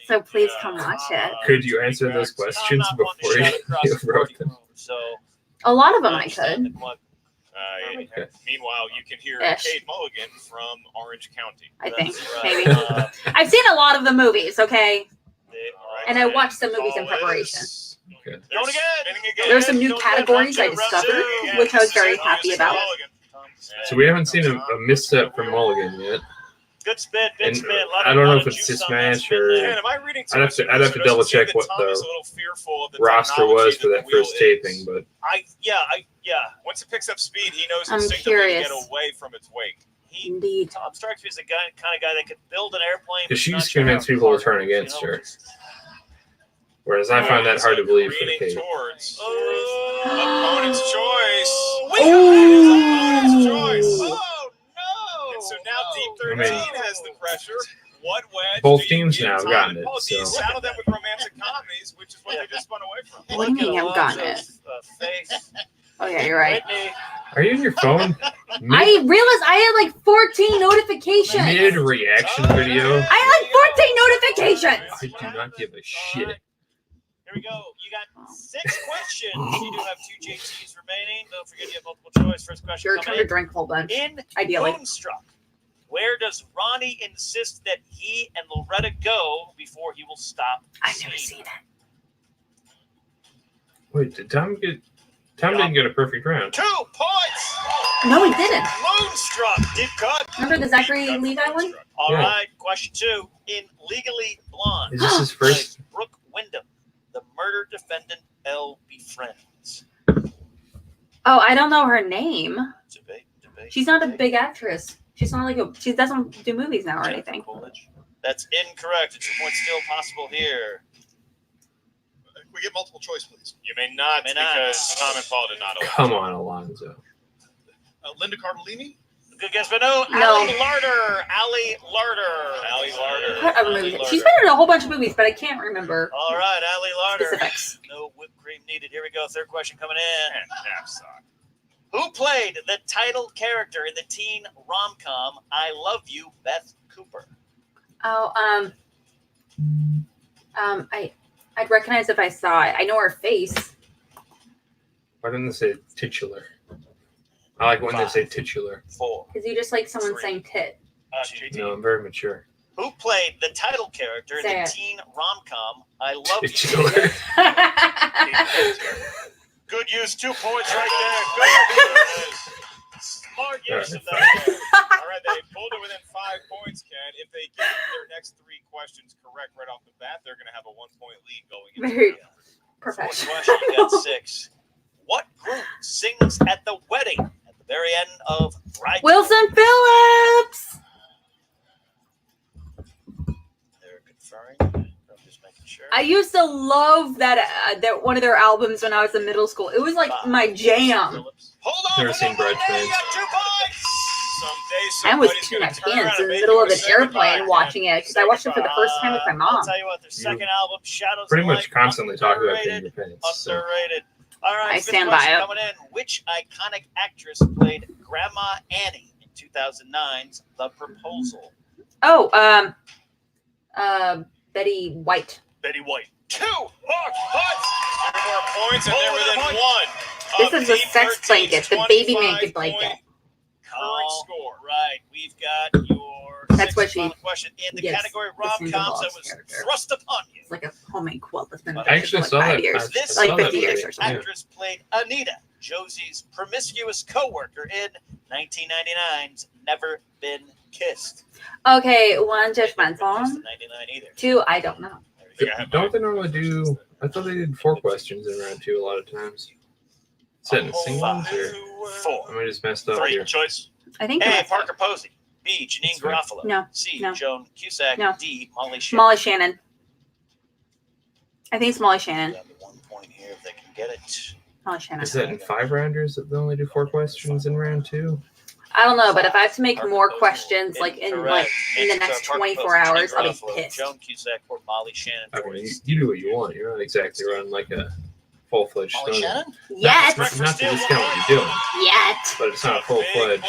so please come watch it. Could you answer those questions before you wrote them? So A lot of them I could. Okay. Meanwhile, you can hear Ish. Kate Mulligan from Orange County. I think That's maybe. right. I've seen a lot of the movies. Okay, Alright, and I watched some movies in Paul preparation. is- Okay. They're Going again. spinning again. There's some new categories I discovered, which I was very happy about. So we haven't seen a misstep from Mulligan yet. Good spin, big And spin. Lot I of- don't know lot if of it's juice his on that match spin or- there. Man, am I reading too I'd have much to- into I'd this, have to or does it double say check that what Tom the is a little fearful of the roster technology was for the that first wheel taping, is? but Yeah. Once it picks up speed, he knows I'm instinctively to curious. get away from its wake. Indeed. Tom strikes me as the kind of guy that could build an airplane. because but not she's sure how convinced people to far turn it goes, against you know? her. Whereas I find that hard to believe for Leaning Kate. towards Oh, opponent's choice. Ooh. Opponent's choice. Oh no! And so now Deep I 13 mean- has the pressure. What wedge? Both do you teams give now Tom gotten and it, Paul? Do you so- saddle them with romantic comedies, which is what they just spun away from? What do you mean I've gotten it? Face. Oh yeah, you're right. Whitney. Are you on your phone? I realized I had like 14 notifications. Mid reaction video. I had like 14 notifications. I do not give a shit. Here we go. You got 6 questions. You do have 2 JTs remaining. Don't forget you have multiple choice. First question Your turn coming to in. drink a whole bunch. In Ideally. Moonstruck, where does Ronnie insist that he and Loretta go before he will stop? I've never seen it. Wait, did Tom get? Tom didn't get a perfect round. 2 points. No, he didn't. Moonstruck did cut. Remember the Zachary Levi one? All Yeah. right. Question 2. In Legally Blonde, Is this his first? Brooke Wyndham, the murder defendant Elle befriends. Oh, I don't know her name. Debate. She's not a big actress. She's not like a. She doesn't do movies now or Jennifer anything. Coolidge. That's incorrect. A 2 points still possible here. We get multiple choice, please. You may not, May not. because Tom and Paul did not. Come on, Alonzo. Linda Cardellini? Good guess, but no. No. Allie Larder. Allie Larder. What other Allie movie? Larder. She's been in a whole bunch of movies, but I can't remember All right, Allie Larder. specifics. No whipped cream needed. Here we go. Third question coming in. Suck. Who played the title character in the teen rom-com I Love You, Beth Cooper? Oh, I'd recognize if I saw it. I know her face. Why didn't they say titular? I like when they say titular. 4. Is you just like someone 3. saying tit? JT. No, I'm very mature. Who played the title character in Say the it. teen rom-com I Love You? Titular. Good use. 2 points right there. Good. Smart use of that. All right, they pulled it within 5 points, Ken. If they get their next 3 questions correct right off the bat, they're going to have a 1-point lead going into Very Fourth professional. question, you got 6. What group sings at the wedding at the very end of Bride? Wilson Phillips. They're conferring. I'm just making sure. I used to love that one of their albums when I was in middle school. It was like my jam. Hold on. Never seen Bridesmaids. Bridesmaids. You got 2 points. someday I was somebody's peeing gonna my turn around pants and in the make middle you of an say goodbye, airplane Ken. watching it because I Say watched it for the goodbye. first time with my I'll mom. tell you what, their second album, Shadows Pretty of much Light, constantly talking about underrated, peeing your pants. So. underrated. All right, I fifth stand by question it. coming in. Which iconic actress played Grandma Annie in 2009's The Proposal? Oh, Betty White. Betty White. 2 more points. 2 more points, and they're within Point. 1. This of is the Team sex 13's blanket, the baby 25 naked blanket. point Current All score. right, we've got your That's sixth what and she final question in the gives category the single rom-coms that boss was character. thrust upon you. It's like a homemade quilt that's been I in for actually like saw 5 that. years. This Like saw that 50 years movie. or something. actress played Anita, Josie's promiscuous co-worker in 1999's Never Been Kissed. Okay, one Never Been judgmental. Kissed in 99 either. 2, I don't know. There you go. Don't they normally do? I thought they did 4 questions in round 2 a lot of times. Is that in singles or 4. am I just messed up 3 here? choice. I think A. it was Parker Posey. B. Janine That's fine. Garofalo. No, C. no. Joan Cusack. No. D. Molly Shannon. Molly Shannon. I think it's Molly Shannon. Grab 1 point here if they can get it. Molly Shannon. Is that in 5 rounders that they only do 4 questions in round 2? I don't know, but if I have to make Parker more Posey. questions like in Incorrect. the Answers next are Parker 24 Posey, Janine hours, I'll be Garofalo, pissed. Joan Cusack or Molly Shannon. I for mean, his you do what you want. You're not exactly running like a full-fledged Molly stoner. Shannon? Yet. Not to discount what you're doing, Yet. but it's not a full-fledged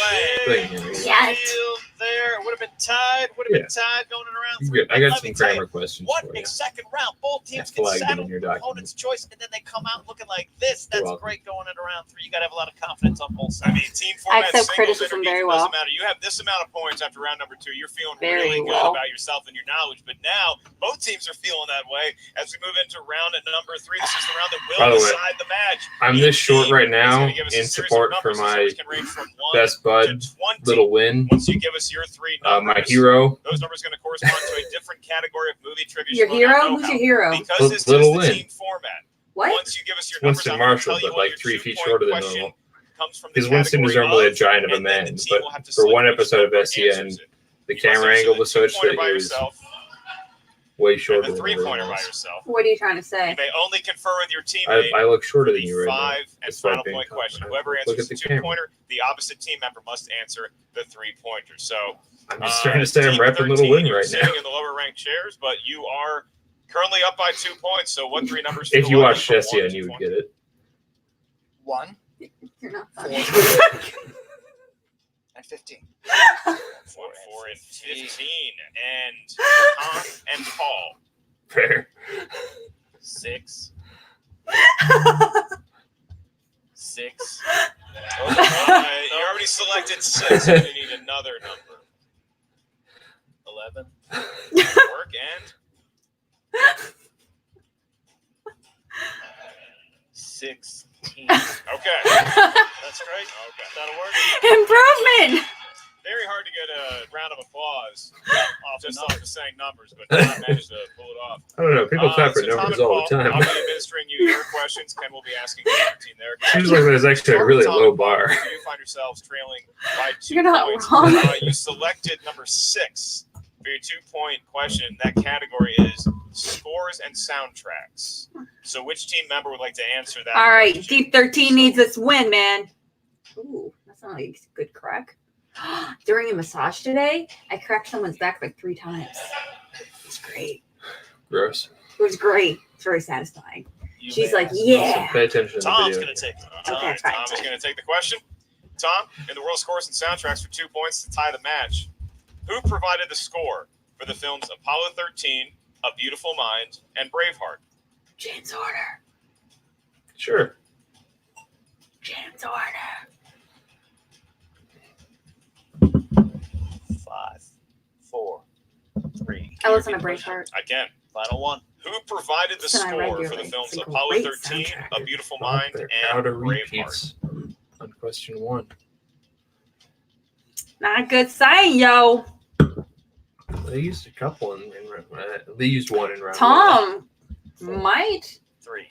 thing. You know? Yet. Still there. Would have been tied. Would have been tied going in around 3. You're good. I got Let some me tell you, grammar questions what for a you. second round. Both teams I get flagged them saddled in your with documents. opponent's choice, and then they come out looking like this. You're That's welcome. great going into round 3. You got to have a lot of confidence on both I sides. mean, team format, accept singles, criticism intermediate, very well. doesn't matter. You have this amount of points after round number 2. You're feeling Very really good well. about yourself and your knowledge. But now, both teams are feeling that way as we move into round number 3. This is the round that By will the way, decide the match. I'm this Each short team right is now gonna give us a in series of support for numbers. The my numbers can range from 1 best bud to 20. little win. Once you give us your 3 numbers, My hero, those numbers are going to correspond to a different category of movie trivia. Your so we'll hero? know Who's how. your hero? Because this Little is the Win. team format. What? Once you give us your numbers, Winston I'm gonna Marshall, tell you but what like your 3 feet 2-point shorter than question normal. comes from the Because Winston is category normally a of, giant of a and then the man, team but will have to for select one which episode of number SEN, answers it. the You must camera answer angle the was such 2-pointer that by he was yourself way and shorter the than everyone 3-pointer by else. yourself. What are you trying to You say? may only confer with your teammate. I look shorter for than the you right now. 5 and despite final being point tough. question. I- Whoever look answers at the the camera. 2-pointer, the opposite team member must answer the 3-pointer. So I'm just trying to say I'm Team repping 13, Little Win you're right now. sitting in the lower ranked chairs, but you are currently up by 2 points. So what 3 numbers? If you feel watched from 1 SEN, to you would 20? get it. 1 You're not 4 funny. and 15. 4 and 15, and Tom and Paul. Fair. 6 6. You already selected 6. So you need another number. 11. Work and 16. okay. That's great. Okay. That'll work. Improvement. Very hard to get a round of applause just numbers. off of saying numbers, but Tom managed to pull it off. I don't know. People clap for So Tom numbers and all the Paul, time. I'll be administering you your questions. Ken will be asking the 13 there. Seems like there's actually a really Tom low and Paul, bar. You find yourselves trailing by 2 You're not points. wrong. You selected number 6 for your 2-point question. That category is scores and soundtracks. So which team member would like to answer that? All right, question? Deep 13 needs this win, man. Ooh, that's not like a good crack. During a massage today, I cracked someone's back like 3 times. It's great. Gross. It was great. It's very satisfying. You She's may like, ask. yeah. Pay attention to the Tom's video. going to take it. All Okay, right, fine, Tom is fine. going to take the question. Tom, in the world scores and soundtracks for 2 points to tie the match, who provided the score for the films Apollo 13, A Beautiful Mind, and Braveheart? James Horner. Sure. James Horner. 5, 4, 3. I listen to Braveheart. I can. Final one. Who provided the Listen, I score for the regularly. films It's a Apollo great 13, soundtrack. A Beautiful Well, Mind, they're and out of Braveheart? repeats on question 1. Not a good sign, yo. They used a couple they used one in round Tom might 3,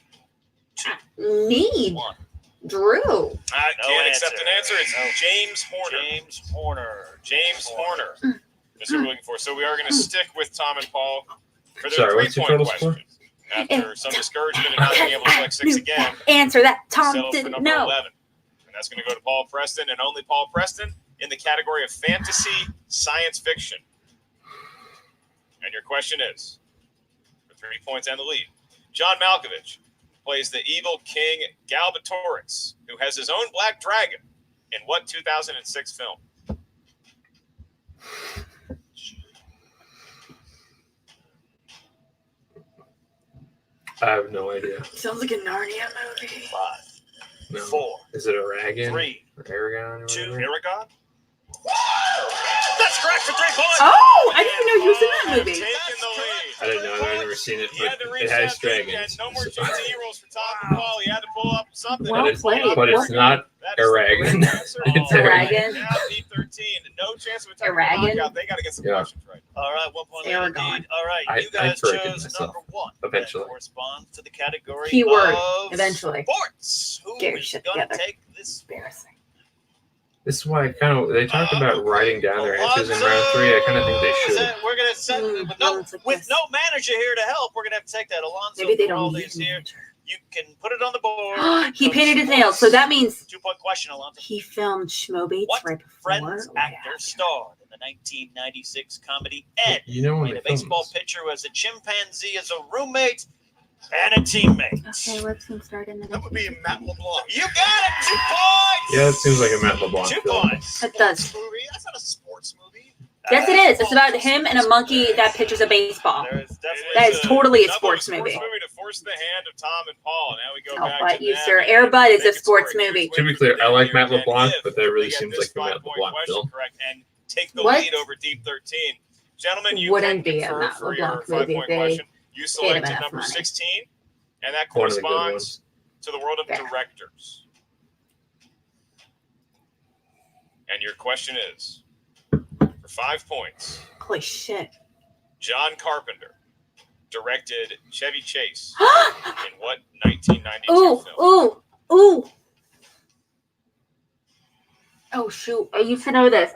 need 1. Drew. I No can't accept answer. an answer. It's No. James Horner. James Horner. James Horner. That's what we're looking for. So we are going to stick with Tom and Paul for their Sorry, what's your 3-point total question. After some discouragement and not being able to select 6 again, Answer that Tom settle for didn't number know. 11. And that's going to go to Paul Preston and only Paul Preston in the category of fantasy science fiction. And your question is, for 3 points and the lead, John Malkovich plays the evil king Galbatorix, who has his own black dragon in what 2006 film? I have no idea. Sounds like a Narnia movie. 5, No. 4, Is it Aragon? 3. Or Aragon? Or 2. whatever? Aragon? That's correct for 3 points. Oh, I didn't even know he was in that Paul movie. Taking the lead. I didn't know. I've never seen it, He had but to reach it has that deep. He had dragons. no more GT rolls for Tom and Paul. He had to pull up something. Well That is played. not But it's working. not That is the Aragon. correct answer. It's Aragon. Now deep 13. No chance of a technical Aragon. knockout. They got to get some Yeah. questions right. All right, 1 point lead Aragon. indeed. All right, I you guys corrected chose myself number 1. eventually. That corresponds to the category Keyword, of eventually. sports. Who Get your is shit going to together. take this? Embarrassing. This is why they talked about writing down their answers in round 3. I kind of think they should. We're going to set Alonso, with yes. no manager here to help. We're going to have to take that. Alonso Maybe they don't Giraldi's need here. manager. You can put it on the board. He painted his nails, so that means 2-point question, Alonso. he filmed Schmobates What right before. Friends or right actor after? starred in the 1996 comedy Ed? You know when Played they a baseball film this. pitcher who has a chimpanzee as a roommate and a teammate. Okay, let's start in the. That would be Matt LeBlanc. You got it. 2 points. Yeah, it seems like a Matt LeBlanc 2 film. points. It does. Sports movie? That's not a sports movie. Yes, it is. It's about him and a monkey that pitches a baseball. There is definitely That is totally a Another sports movie. to force the hand of Tom and Paul. Now we go Oh, back but to you, them sir. and Air Bud is a make it sports score. movie. To be clear, I like Matt And LeBlanc, if but that really they get seems this like a Matt 5-point LeBlanc question film. correct and take the What? lead over Deep 13. Gentlemen, you Wouldn't can be a confer Matt for your LeBlanc movie 5-point if they question. You paid him selected enough number money. 16, and that One of the good corresponds ones. to the world of Fair. directors. And your question is, for 5 points, Holy shit. John Carpenter directed Chevy Chase in what 1992 Ooh, film? ooh, ooh. Oh, shoot. I used to know this.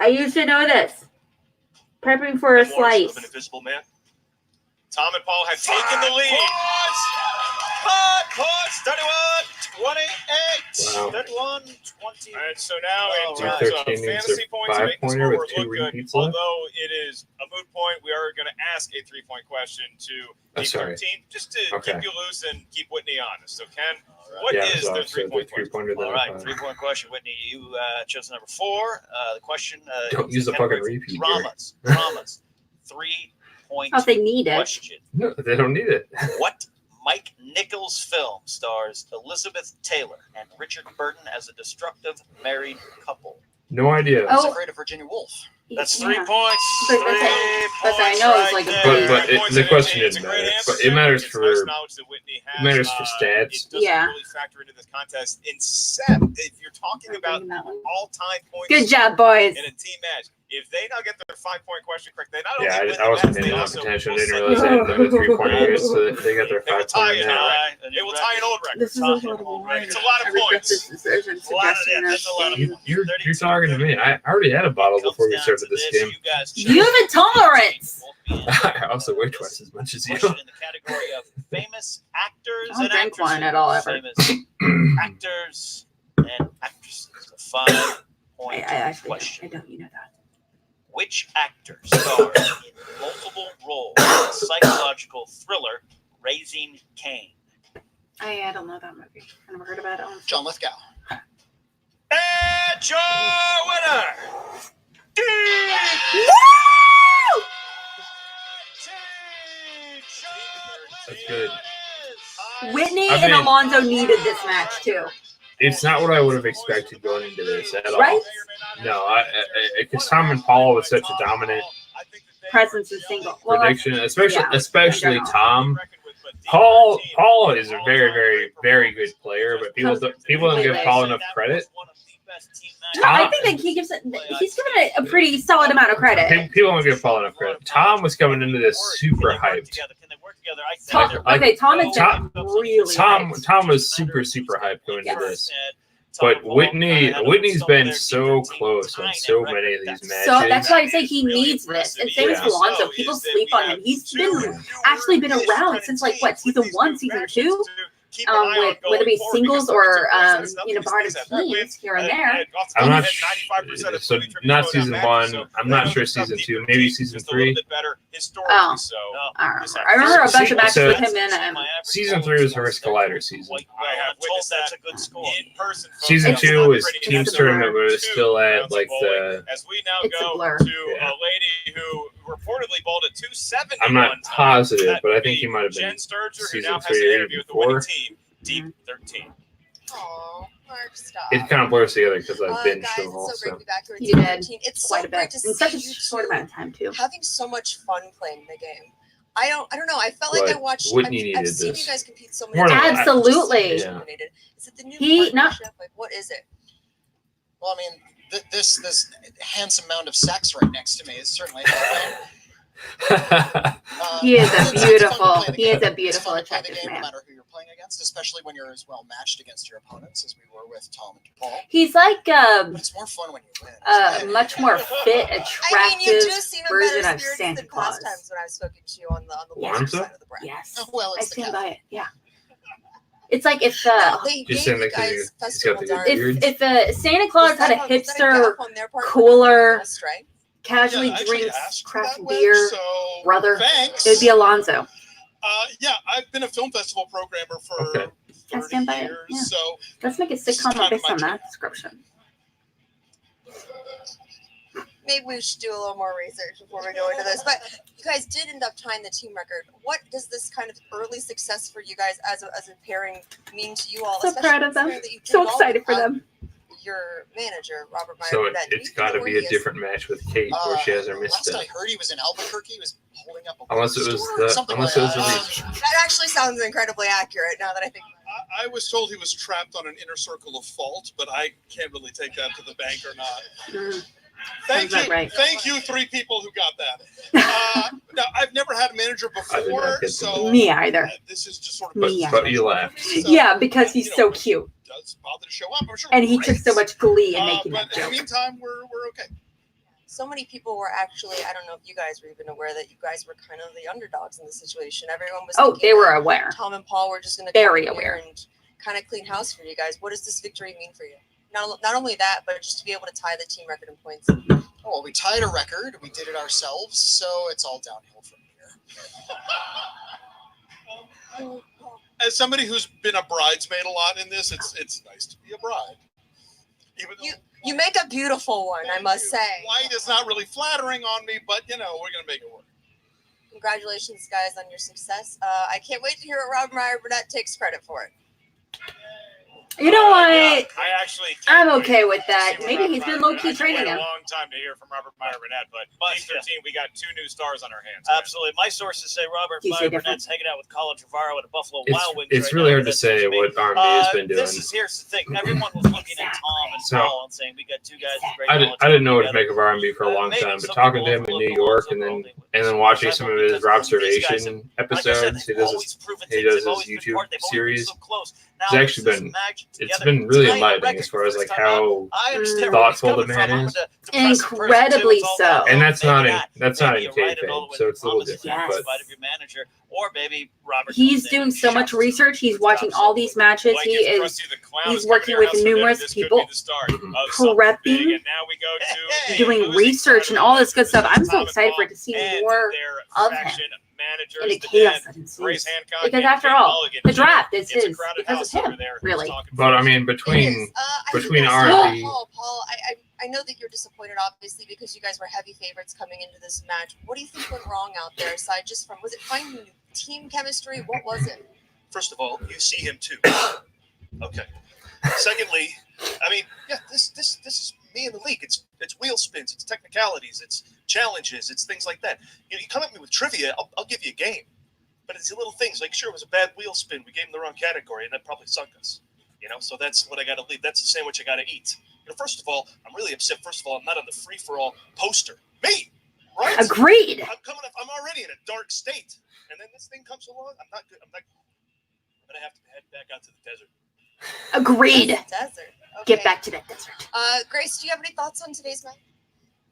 Prepping for a Memoirs slice. of an Invisible Man. Tom and Paul have taken the lead. Pause. 31, 28, Wow. 31, 20. All right, so now in All terms right. of 13 needs fantasy a points, making the 5-pointer with scoreboard 2 look good. repeats left. Although it is a moot point, we are going to ask a 3-point question to Deep sorry. 13 just to Okay. keep you loose and keep Whitney honest. So, Ken, All what Yeah, is so the the 3-point question? 3-pointer that All I right, found. 3-point question, Whitney. You chose number 4. The question. Don't is use the category fucking repeat here. Dramas. 3-point Oh, they need it. question. No, they don't need it. What Mike Nichols' film stars Elizabeth Taylor and Richard Burton as a destructive married couple. No idea. I was Oh. afraid of Virginia Woolf. That's Yeah. 3 points. But 3 that's points. but I know it's like a right But there. the question didn't matter. But it matters for matters for stats. It doesn't Yeah. really factor into this contest, except if you're talking about That one. all-time points. Good job, boys. In a team match. If they now get their 5-point question correct, they not Yeah, only win I wasn't the match, paying they enough also attention. I will didn't send realize you- they had the 3-pointers, so they got their They will tie 5-pointer it now. now. It will tie an old record. This is a lot of wine. It's a lot of I regret points. this decision A lot of suggesting that. That's a lot of- this. You're talking to me. I already had a bottle before we started this game. You have a tolerance. I also weigh twice as much as you. Question in the category of famous actors I don't and drink actresses. wine at all, ever. Famous actors and actresses. A 5-point I actually question. I don't. You know that. Which actor starred in multiple roles in the psychological thriller Raising Cain? I don't know that movie. I never heard about it. John Lithgow. And your winner, That's good. Whitney I and mean- Alonzo needed this match too, It's not what I would have expected going into this at all. right? No, because Tom and Paul was such a dominant Presence in single. Well, prediction, especially yeah, especially in general. Tom. Paul is a very, very, very good player, but people don't give Paul enough credit. No, I think that he's given it a pretty solid amount of credit. People don't give Paul enough credit. Tom was coming into this super hyped. Tom, Like, okay, Tom is Tom- really Tom hyped. was super hyped going into Yes. this. But Whitney's been so close on so many of these matches. So that's why I say he needs this. And same as Yeah. Alonzo, people sleep on him. He's been actually been around since like what, season 1, season 2? With whether it be singles or bottom teams here and there. I'm not so not season 1. I'm not sure season 2. Maybe season 3. Oh. I remember a bunch of matches So- with him in Season 3 was Horse Collider season. I'm told that's a good score. In person. Season It's- 2 was it's Teams a Tournament, blur. but it was still at like the. As we now It's a go blur. to Yeah. a lady who reportedly bowled at 270. I'm not one time. positive, That but I would think be he might have been Jen Sturger, who season now has 3 an or interview with the 4. winning team, Deep 13. Oh, Mark, stop. It kind of blurs together because I've binged guys, the it's whole. so great to So be back here. You did. 13. It's quite so a great bit to in see such a you short two amount of time too. having so much fun playing the game. I don't know. I felt like I But watched. Whitney I've needed seen this. you guys compete so many More than times. Absolutely. Yeah. Is it the new He- not- partnership? Like, what is it? Well, I mean, this handsome mound of sex right next to me is certainly. He is a it's fun to beautiful- play the he is game. a beautiful, It's fun to play the attractive game, man. No matter who you're playing against, especially when you're as well matched against your opponents as we were with Tom and Paul. He's like But it's more fun when you win. a much more fit, I mean, you attractive do seem in version better of spirits Santa than Claus. past times when I've spoken to you on the Yeah. loser Wanza? side of the bracket. Yes, Oh, well, I it's the stand cat. by it. Yeah, it's like if They Just gave saying you that 'cause guys he's festival got the good darts. beard. if Santa Claus Was had a that was that hipster, gap on their part? cooler, Strike? casually Yeah, I actually drinks asked for craft that web, beer so brother, Thanks. it would be Alonzo. Yeah, I've been a film festival programmer for Okay. I 30 stand by it, years, yeah. so Let's make a This is sitcom kind of based my on jam. that description. Maybe we should do a little more research before we go into this. But you guys did end up tying the team record. What does this kind of early success for you guys as a pairing mean to you all? So Especially proud of them. considering that you did So all excited for without them. Your manager, Robert Meyer. So Burnett. Do it's you got to know where be a he is? different match with Kate where she has her Last I misstep. heard, he was in Albuquerque. He was holding up a Unless it was store, the something unless like it was the that. lead. That actually sounds incredibly accurate now that I think. I was told he was trapped on an inner circle of fault, but I can't really take that to the bank or not. Mm. Thank Sounds you, right. thank you, 3 people who got that. No, I've never had a manager I did not before, get so Me either. this is just sort of. Me But you laughed. So, Yeah, because he's so cute, does bother to show up. I'm sure. and he took great. so much glee in making But that in the joke. meantime, we're okay. So many people were actually, I don't know if you guys were even aware that you guys were kind of the underdogs in the situation. Everyone was. Oh, thinking they were that aware. Tom and Paul were just going to Very aware. and kind of clean house for you guys. What does this victory mean for you? Not only that, but just to be able to tie the team record in points. Oh, well, we tied a record. We did it ourselves, so it's all downhill from here. As somebody who's been a bridesmaid a lot in this, it's nice to be a bride. Even though You make a beautiful one, I must say. white is not really flattering on me, but we're gonna make it work. Congratulations, guys, on your success. I can't wait to hear what Rob Meyer Burnett takes credit for it. You know what? I actually I'm can't okay wait with that. to see what Maybe Robert he's been Meyer- low-key I can training wait him. a long time to hear from Robert Meyer Burnett, but But, League 13, we got 2 new stars on our hands. Absolutely. My sources say Robert Do you say Meyer different? Burnett's hanging out with Colin Trevorrow at a Buffalo It's, Wild Wings. it's right really now. hard to That's say just me. what R&B has been doing. Here's the thing. Everyone was looking at Tom and So- Paul and saying we got 2 guys with great I knowledge didn't know what to together. make of R&B for a long Maybe time, but some talking to people him in overlook New the York ones and that then world and then was watching incredible some of his because these guys have- observation like I said, episodes, he they've does always proven he things. does They've always his been YouTube part- they've always been series. so close. Now, It's actually this been magic it's together. been really Tying a enlightening record as far as for like first time out. how I understand where he's thoughtful the coming man from. I'm is. a depressive person, too. Incredibly It's all so. about, And that's maybe not in not. that's not Maybe in you write it all the kayfabe, way so to it's a little promises different. Yes. But inside of your manager, or maybe Robert. He's comes in doing and so much shouts to research. He's him. watching all these matches. Like He his is Krusty the Clown he's is coming working to your with house for dinner. numerous This could people, be the start of something prepping, big. And now we go to the doing losing research side and of all the this good business. stuff. I'm so Tom and excited for Paul it to see and more their of him faction managers, in the the chaos Den, that ensues. Grace Hancock Because and after Jake all, Mulligan. the draft is It's a his crowded because house of him, over there. really. Who's talking but I first? mean It between is. I between think that's- R&B Paul, I know that you're disappointed, obviously, because you guys were heavy favorites coming into this match. What do you think went wrong out there? Aside just from, was it finding team chemistry? What was it? First of all, you see him too. Okay. Secondly, I mean, yeah, this is me in the league. It's wheel spins, it's technicalities, it's challenges, it's things like that. You come at me with trivia, I'll give you a game. But it's the little things like, sure, it was a bad wheel spin. We gave him the wrong category, and that probably sunk us. So that's what I got to leave. That's the sandwich I got to eat. First of all, I'm really upset. First of all, I'm not on the free for all poster. Me, right? Agreed. I'm already in a dark state, and then this thing comes along. I'm not good. I'm gonna have to head back out to the desert. Agreed. Desert. Okay. Get back to that desert. Grace, do you have any thoughts on today's match?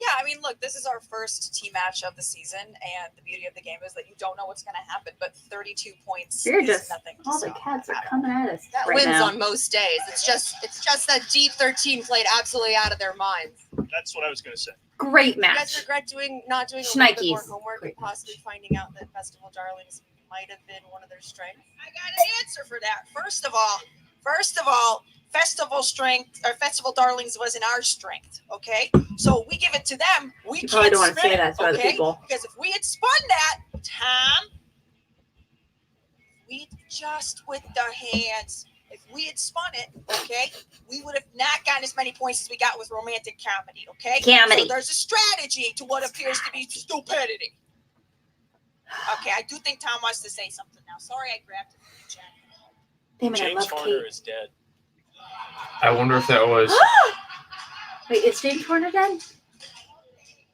Yeah, I mean, look, this is our first team match of the season, and the beauty of the game is that you don't know what's going to happen, but 32 points You're is just nothing to all the stop cats are at. coming at us That right wins now. on most days. It's just that G13 played absolutely out of their minds. That's what I was gonna say. Great You guys match. regret not doing a little bit more Schnikes. homework Great and possibly finding out that Festival Darlings might have been one of their strengths? I got an answer for that. First of all, Festival Darlings wasn't our strength, okay? So we give it to them. We You can't probably don't want to spin say it, that to other okay? people. Because if we had spun that, Tom, we just with the hands. If we had spun it, okay, we would have not gotten as many points as we got with romantic comedy, okay? Comedy. So there's a strategy to what appears to be stupidity. Okay, I do think Tom wants to say something now. Sorry, I grabbed it from the chat. Damn it, I James love Horner Kate. is dead. I wonder if that was Wait, is James Horner dead?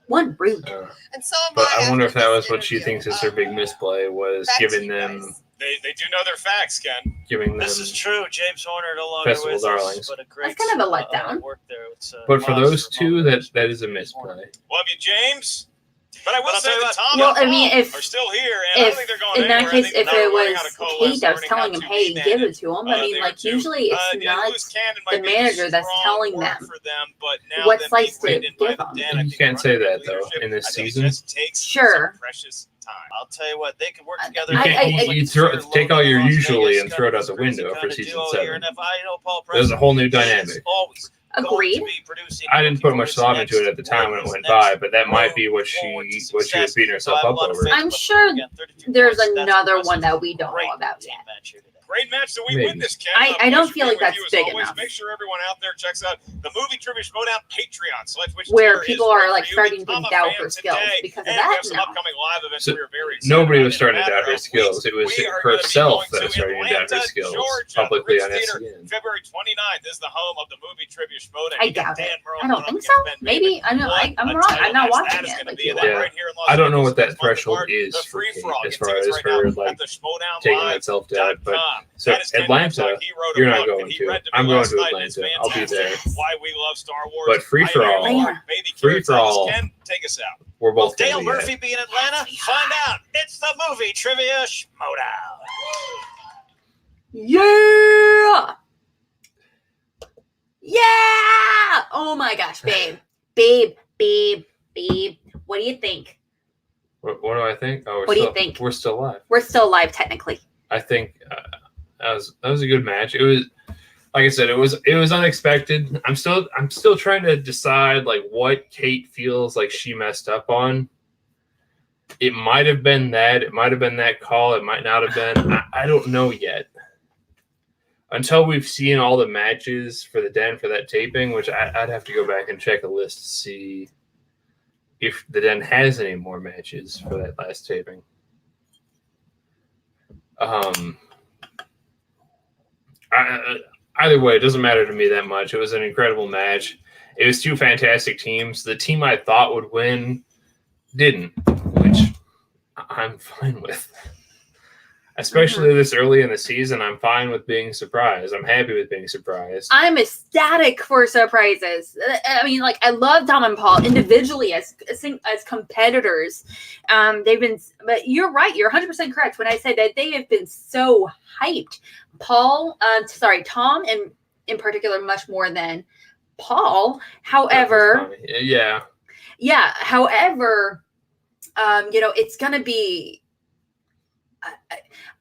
One rude. And so am but I I wonder if after that this was what she interview. thinks is her big misplay was back to giving you them guys. They do know their facts, Ken. This is true. James Horner no longer Festival with Darlings. us, but a great That's kind of a letdown. work there. It's, but for loss those for two both. that is a misplay. Love you, James. But I will But I'll say tell you that what, Tom well, and I mean, Paul if- are still here, and I don't think they're going In that anywhere. I case, think if they're it learning was how to coalesce, Kate that was learning telling how him, to hey, be give men. it to him, I mean, They like, are too- usually it's yeah, not loose cannon the might be manager that's strong telling word them for them, but now what them slice being to weighed in by give the them. Den, I You think can't say running that, their though, leadership, in this I think season. just takes Sure. some precious time. I'll tell you what, they could work I- together. You I- can't I- you take all your usually and throw it out the window for season 7. There's a whole new dynamic. Always agreed. I didn't put much thought into it at the time when it went by, but that might be what she was beating herself up over. I'm sure there's another one that we don't know about yet. Great match that we Maybe. witnessed, Ken. I don't Pleasure feel being like with you that's as big always. enough. Make sure everyone out there checks out the Movie Trivia Showdown Patreon. Select which Where tier people is are right like for you. starting to Become a doubt fan her skills today. because of And we that. have some No. upcoming live events So we are very excited Nobody about was in starting a to doubt matter her of skills. weeks. It was We are gonna be herself going that was to starting to doubt her Atlanta, skills Georgia, publicly the on Ritz Theater, SCN. February 29th is the home of the Movie Trivia Showdown. I You got doubt it. Dan Merle I don't going up think against so. Ben Maybe Bateman. I'm What I'm a wrong. title I'm not match watching that is it. gonna Like be. you And then are. right here in Los I don't know Angeles what that this month of threshold March, is the for Free Kate for All. as Get far tickets as right her now like at the Schmodown taking Live. that self-doubt. But so That is Ken Atlanta, Hemslock. He wrote you're a not book going that he to. read to me I'm going last to night. It's Atlanta. I'll be fantastic. there. Why we love Star Wars. But free for all, Baby free Carrots for Elvis. all, Ken, take us out. we're Will both going Dale to be Murphy at. be in Atlanta? Find out. It's the Movie Trivia Schmodown. Yeah. Yeah. Oh my gosh, babe. Babe. What do you think? What do I think? Oh, What do you think? We're still live. We're still live technically. I think that was a good match. It was, like I said, it was unexpected. I'm still trying to decide like what Kate feels like she messed up on. It might have been that. It might have been that call. It might not have been. I don't know yet. Until we've seen all the matches for the Den for that taping, which I'd have to go back and check a list to see if the Den has any more matches for that last taping. Either way, it doesn't matter to me that much. It was an incredible match. It was two fantastic teams. The team I thought would win didn't, which I'm fine with. Especially this early in the season, I'm fine with being surprised. I'm happy with being surprised. I'm ecstatic for surprises. I mean, like, I love Tom and Paul individually as competitors. They've been, but you're right. You're 100% correct when I say that they have been so hyped. Tom, and in particular, much more than Paul. However, yeah. However, it's gonna be.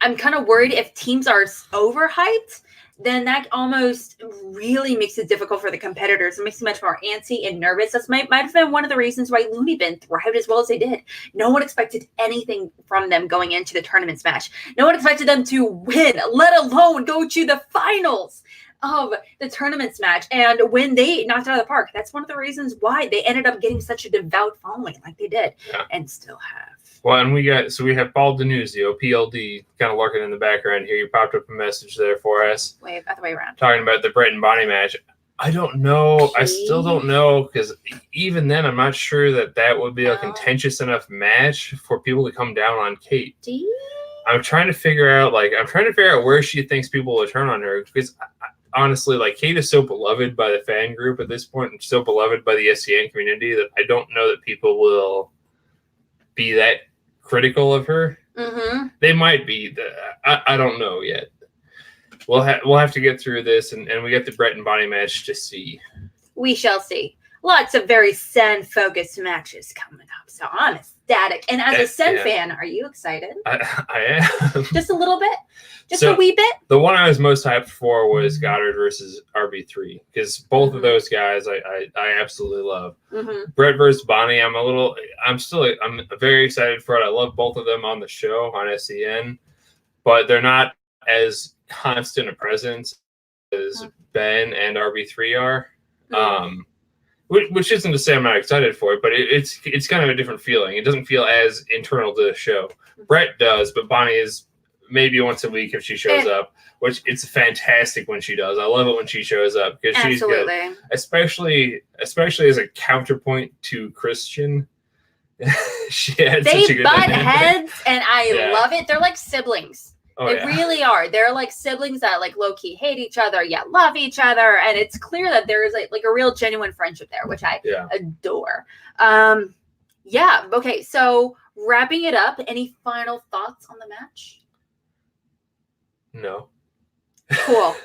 I'm kind of worried if teams are overhyped, then that almost really makes it difficult for the competitors. It makes them much more antsy and nervous. That might have been one of the reasons why Looney Bin thrived as well as they did. No one expected anything from them going into the tournament match. No one expected them to win, let alone go to the finals of the tournaments match. And when they knocked it out of the park, that's one of the reasons why they ended up getting such a devout following like they did and still have. Well, and we have Paul Denuzio, PLD, kind of lurking in the background here. You popped up a message there for us. Wave other way around. Talking about the Brett and Bonnie match. I don't know. I still don't know, because even then, I'm not sure that would be a contentious enough match for people to come down on Kate. I'm trying to figure out where she thinks people will turn on her, because honestly, like, Kate is so beloved by the fan group at this point, and so beloved by the SCN community, that I don't know that people will be that critical of her. They might be. I don't know yet. We'll have to get through this, and we get the Brett and Bonnie match to see. We shall see. Lots of very Sen-focused matches coming up, so I'm ecstatic. And as a Sen fan, are you excited? I am. Just a little bit? Just a wee bit? The one I was most hyped for was Goddard versus RB3, because both of those guys I absolutely love. Brett versus Bonnie, I'm very excited for it. I love both of them on the show on SCN, but they're not as constant a presence as Ben and RB3 are. Which isn't to say I'm not excited for it, but it's kind of a different feeling. It doesn't feel as internal to the show. Brett does, but Bonnie is maybe once a week if she shows up, which it's fantastic when she does. I love it when she shows up, because she's good, especially as a counterpoint to Christian. They butt heads, and I love it. They're like siblings. They really are. They're like siblings that like low key hate each other, yet love each other, and it's clear that there is like a real genuine friendship there, which I adore. Okay. So wrapping it up, any final thoughts on the match? No. Cool.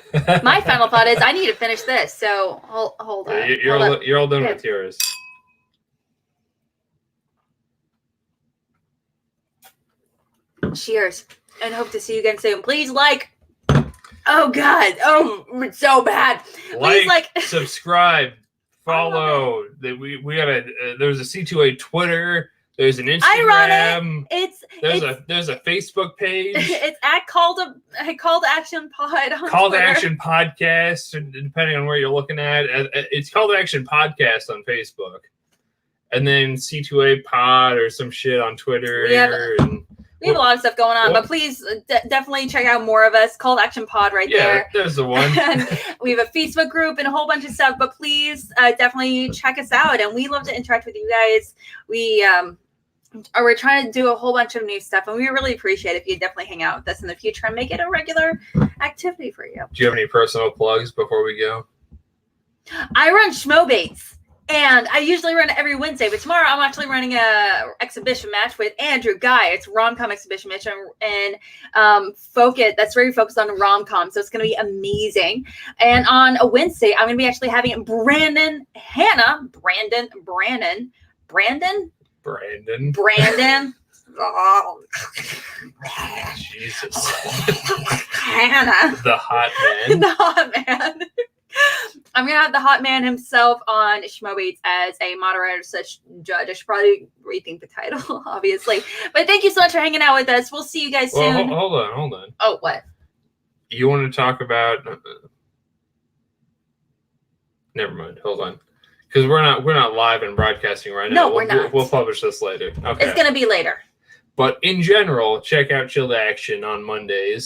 My final thought is I need to finish this. So hold on. You're all done with yours. Cheers. And hope to see you again soon. Please like. Oh God. Oh, it's so bad. Please subscribe, follow. We got there's a C2A Twitter. There's an Instagram. There's a Facebook page. It's at Call to Action Pod on Call Twitter. to Action Podcast, depending on where you're looking at. It's Call to Action Podcast on Facebook, and then C2A Pod or some shit on Twitter. We have a lot of stuff going on, but please definitely check out more of us. Call to Action Pod there. Yeah, there's the one. And we have a Facebook group and a whole bunch of stuff, but please definitely check us out. And we love to interact with you guys. We're trying to do a whole bunch of new stuff, and we really appreciate if you definitely hang out with us in the future and make it a regular activity for you. Do you have any personal plugs before we go? I run Schmobates, and I usually run it every Wednesday, but tomorrow I'm actually running a exhibition match with Andrew Guy. It's rom-com exhibition match, and that's very focused on rom-com, so it's going to be amazing. And on a Wednesday, I'm going to be actually having Brandon. Oh. Jesus. Hannah. The hot man. The hot man. I'm gonna have the hot man himself on Schmo Bates as a moderator such judge. I should probably rethink the title, obviously. But thank you so much for hanging out with us. We'll see you guys soon. Well, hold on. Oh, what? You want to talk about? Never mind. Hold on, because we're not live and broadcasting right now. No, we're not. We'll publish this later. Okay. It's gonna be later. But in general, check out Chilled Action on Monday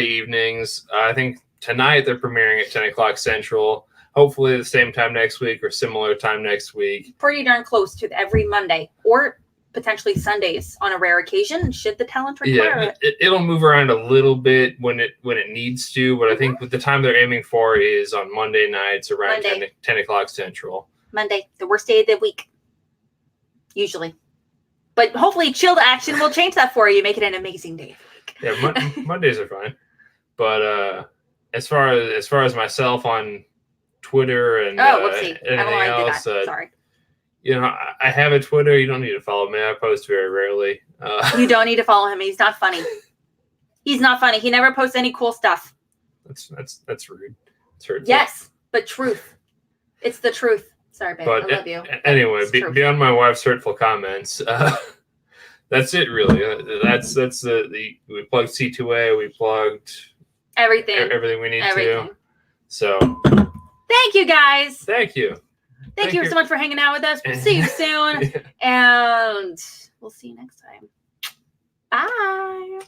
evenings. I think tonight they're premiering at 10 o'clock Central. Hopefully the same time next week or similar time next week. Pretty darn close to every Monday or potentially Sundays on a rare occasion, should the talent require it. It'll move around a little bit when it needs to, but I think with the time they're aiming for is on Monday nights around 10 o'clock Central. Monday, the worst day of the week, usually. But hopefully Chilled Action will change that for you, make it an amazing day of the week. Yeah, Mondays are fine. But as far as myself on Twitter and whoopsie. I don't know anything why I did else, that. Sorry. You know, I have a Twitter. You don't need to follow me. I post very rarely. You don't need to follow him. He's not funny. He's not funny. He never posts any cool stuff. That's rude. It's hurtful. Yes, but truth. It's the truth. Sorry, babe. But I love you. Anyway, beyond my wife's hurtful comments, that's it really. That's we plugged C2A. We plugged everything we need to. So thank you guys. Thank you. Thank you so much for hanging out with us. We'll see you soon. And we'll see you next time. Bye.